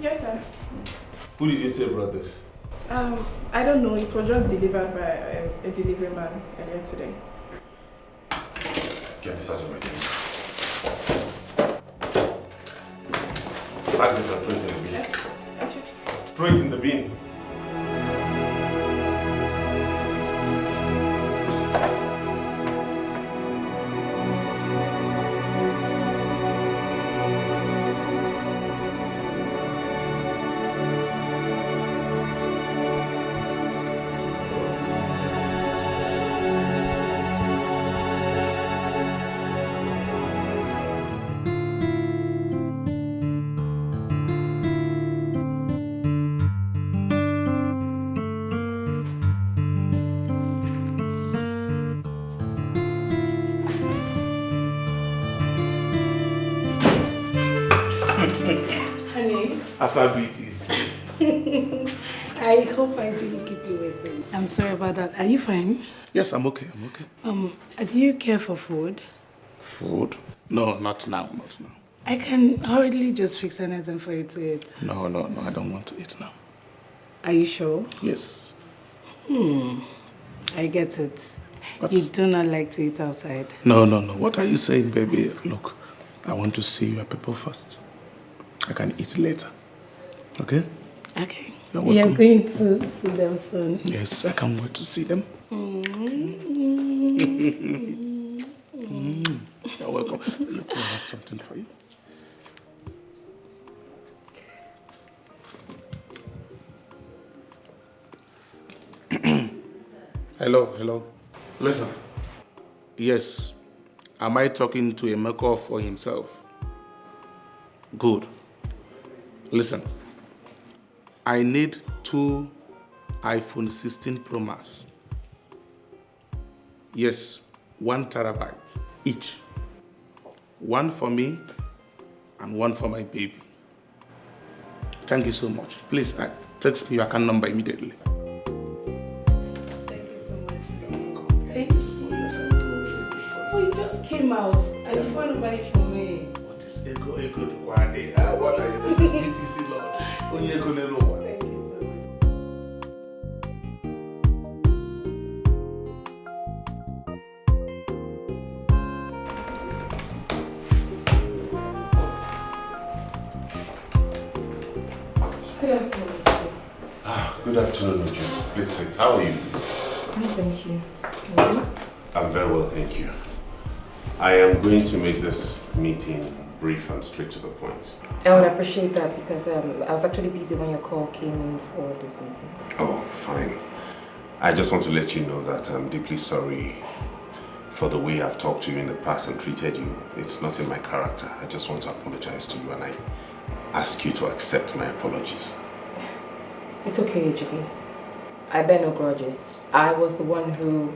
Yes, sir. Who did you say brought this? I don't know. It was just delivered by a delivery man earlier today. Get this out of my thing. Pack this and throw it in the bin. Throw it in the bin. Honey. Asabi it is. I hope I didn't keep you waiting. I'm sorry about that. Are you fine? Yes, I'm okay. I'm okay. Do you care for food? Food? No, not now. Not now. I can hurriedly just fix anything for you to eat. No, I don't want to eat now. Are you sure? Yes. I get it. What? You do not like to eat outside. No. What are you saying, baby? Look, I want to see your people first. I can eat later. Okay? Okay. You're going to see them soon. Yes, I can't wait to see them. You're welcome. Look, I have something for you. Hello. Listen. Yes. Am I talking to Emeka for himself? Good. Listen. I need 2 iPhone 16 Pro Max. Yes, 1 terabyte each. 1 for me and 1 for my baby. Thank you so much. Please, text me your account number immediately. Thank you so much. Thank you. Oh, you just came out and you want to buy it for me. What is Ego the Wade? What are you? This is BTC Lord. Only Ego Nelo. Thank you so much. Good afternoon. Good afternoon, Uju. Please sit. How are you? Thank you. I'm very well, thank you. I am going to make this meeting brief and straight to the point. I would appreciate that because I was actually busy when your call came in for this meeting. Oh, fine. I just want to let you know that I'm deeply sorry for the way I've talked to you in the past and treated you. It's not in my character. I just want to apologize to you and I ask you to accept my apologies. It's okay, Ejike. I bear no grudges. I was the one who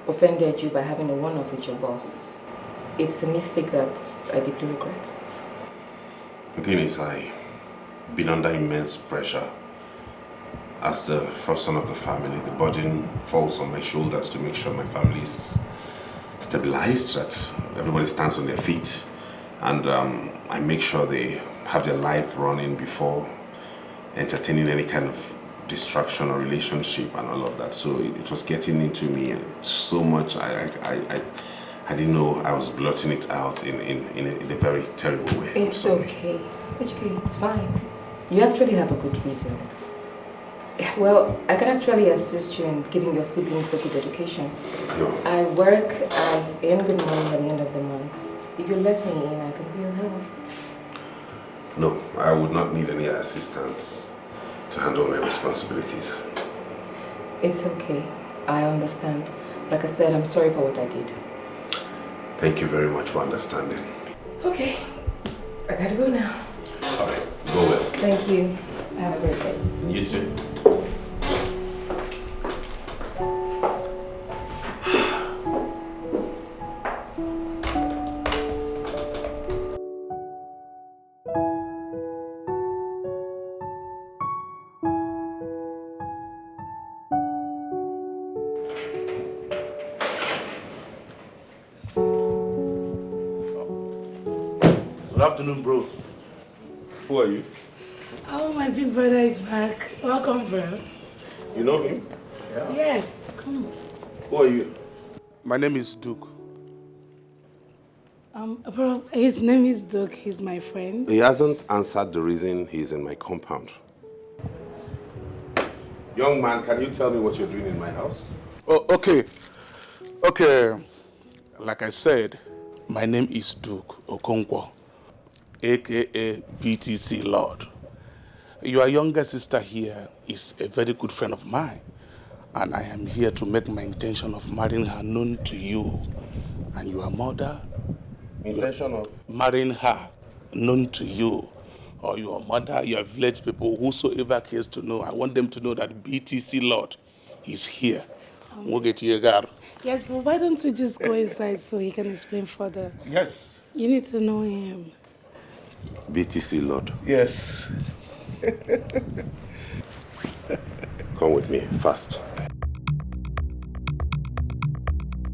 offended you by having a one-off with your boss. It's a mistake that I deeply regret. The thing is, I've been under immense pressure. As the first son of the family, the burden falls on my shoulders to make sure my family is stabilized, that everybody stands on their feet, and I make sure they have their life running before entertaining any kind of distraction or relationship and all of that. So it was getting into me so much. I didn't know I was blotting it out in a very terrible way. It's okay. It's okay. It's fine. You actually have a good reason. Well, I can actually assist you in giving your siblings a good education. No. I work and earn good money at the end of the month. If you let me in, I can be of help. No, I would not need any assistance to handle my responsibilities. It's okay. I understand. Like I said, I'm sorry for what I did. Thank you very much for understanding. Okay. I gotta go now. All right, go well. Thank you. Have a great day. You too. Good afternoon, bro. Who are you? Oh, my big brother is back. Welcome, bro. You know him? Yes, come on. Who are you? My name is Duke. Bro, his name is Doug. He's my friend. He hasn't answered the reason he's in my compound. Young man, can you tell me what you're doing in my house? Oh, okay. Okay. Like I said, my name is Duke Okonkwo, aka BTC Lord. Your younger sister here is a very good friend of mine, and I am here to make my intention of marrying her known to you and your mother. Intention of? Marrying her known to you or your mother, your village people, whosoever cares to know. I want them to know that BTC Lord is here. We'll get to your gar. Yes, but why don't we just go inside so he can explain further? Yes. You need to know him. BTC Lord. Yes. Come with me, fast.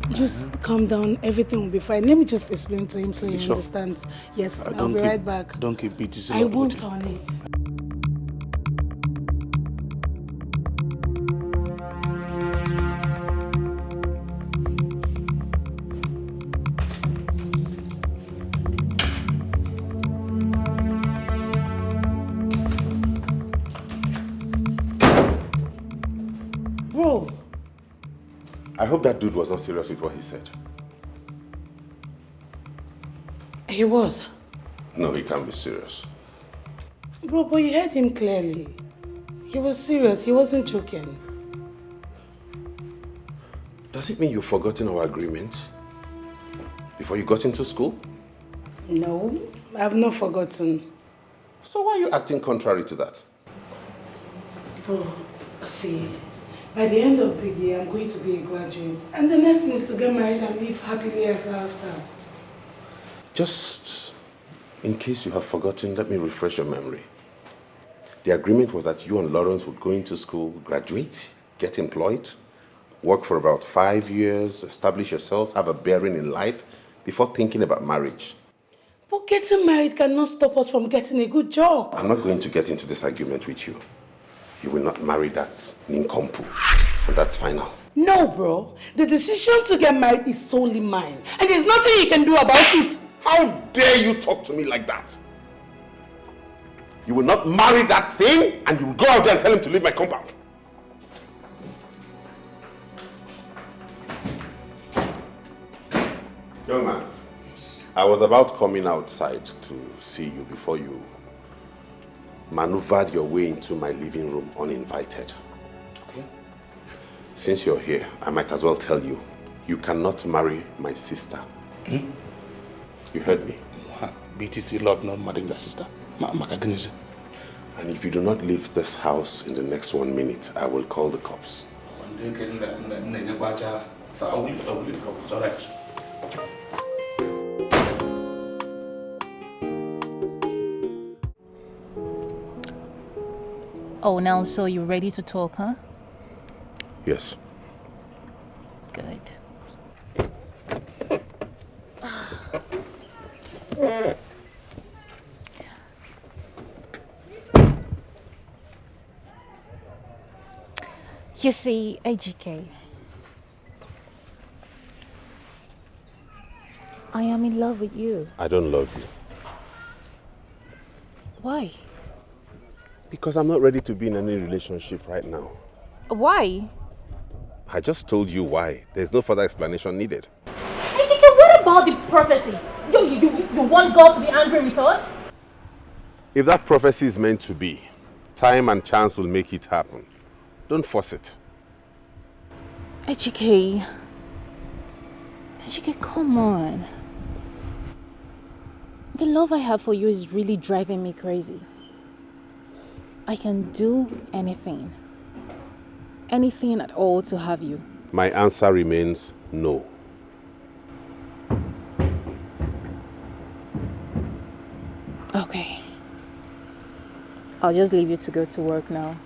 Just calm down, everything will be fine. Let me just explain to him so he Sure. understands. Yes, I'll be right back. Don't keep BTC I Lord won't, waiting. honey. Bro, I hope that dude was not serious with what he said. he was. No, he can't be serious. Bro, but you heard him clearly. He was serious. He wasn't joking. Does it mean you've forgotten our agreement? Before you got into school? No, I've not forgotten. So why are you acting contrary to that? Bro, see, by the end of the year, I'm going to be a graduate. And the next thing is to get married and live happily ever after. Just in case you have forgotten, let me refresh your memory. The agreement was that you and Lawrence would go into school, graduate, get employed, work for about 5 years, establish yourselves, have a bearing in life before thinking about marriage. But getting married cannot stop us from getting a good job. I'm not going to get into this argument with you. You will not marry that nincompoop, and that's final. No, bro. The decision to get married is solely mine. And there's nothing you can do about it. How dare you talk to me like that? You will not marry that thing, and you will go out there and tell him to leave my compound. Young man, I was about coming outside to see you before you maneuvered your way into my living room uninvited. Okay. Since you're here, I might as well tell you, you cannot marry my sister. Hmm? You heard me. BTC Lord not marrying your sister. And if you do not leave this house in the next 1 minute, I will call the cops. I will leave the cops, all right. Oh, now so you're ready to talk, huh? Yes. Good. You see, AGK, I am in love with you. I don't love you. Why? Because I'm not ready to be in any relationship right now. Why? I just told you why. There's no further explanation needed. AGK, what about the prophecy? You want God to be angry with us? If that prophecy is meant to be, time and chance will make it happen. Don't force it. AGK, come on. The love I have for you is really driving me crazy. I can do anything. Anything at all to have you. My answer remains no. Okay. I'll just leave you to go to work now.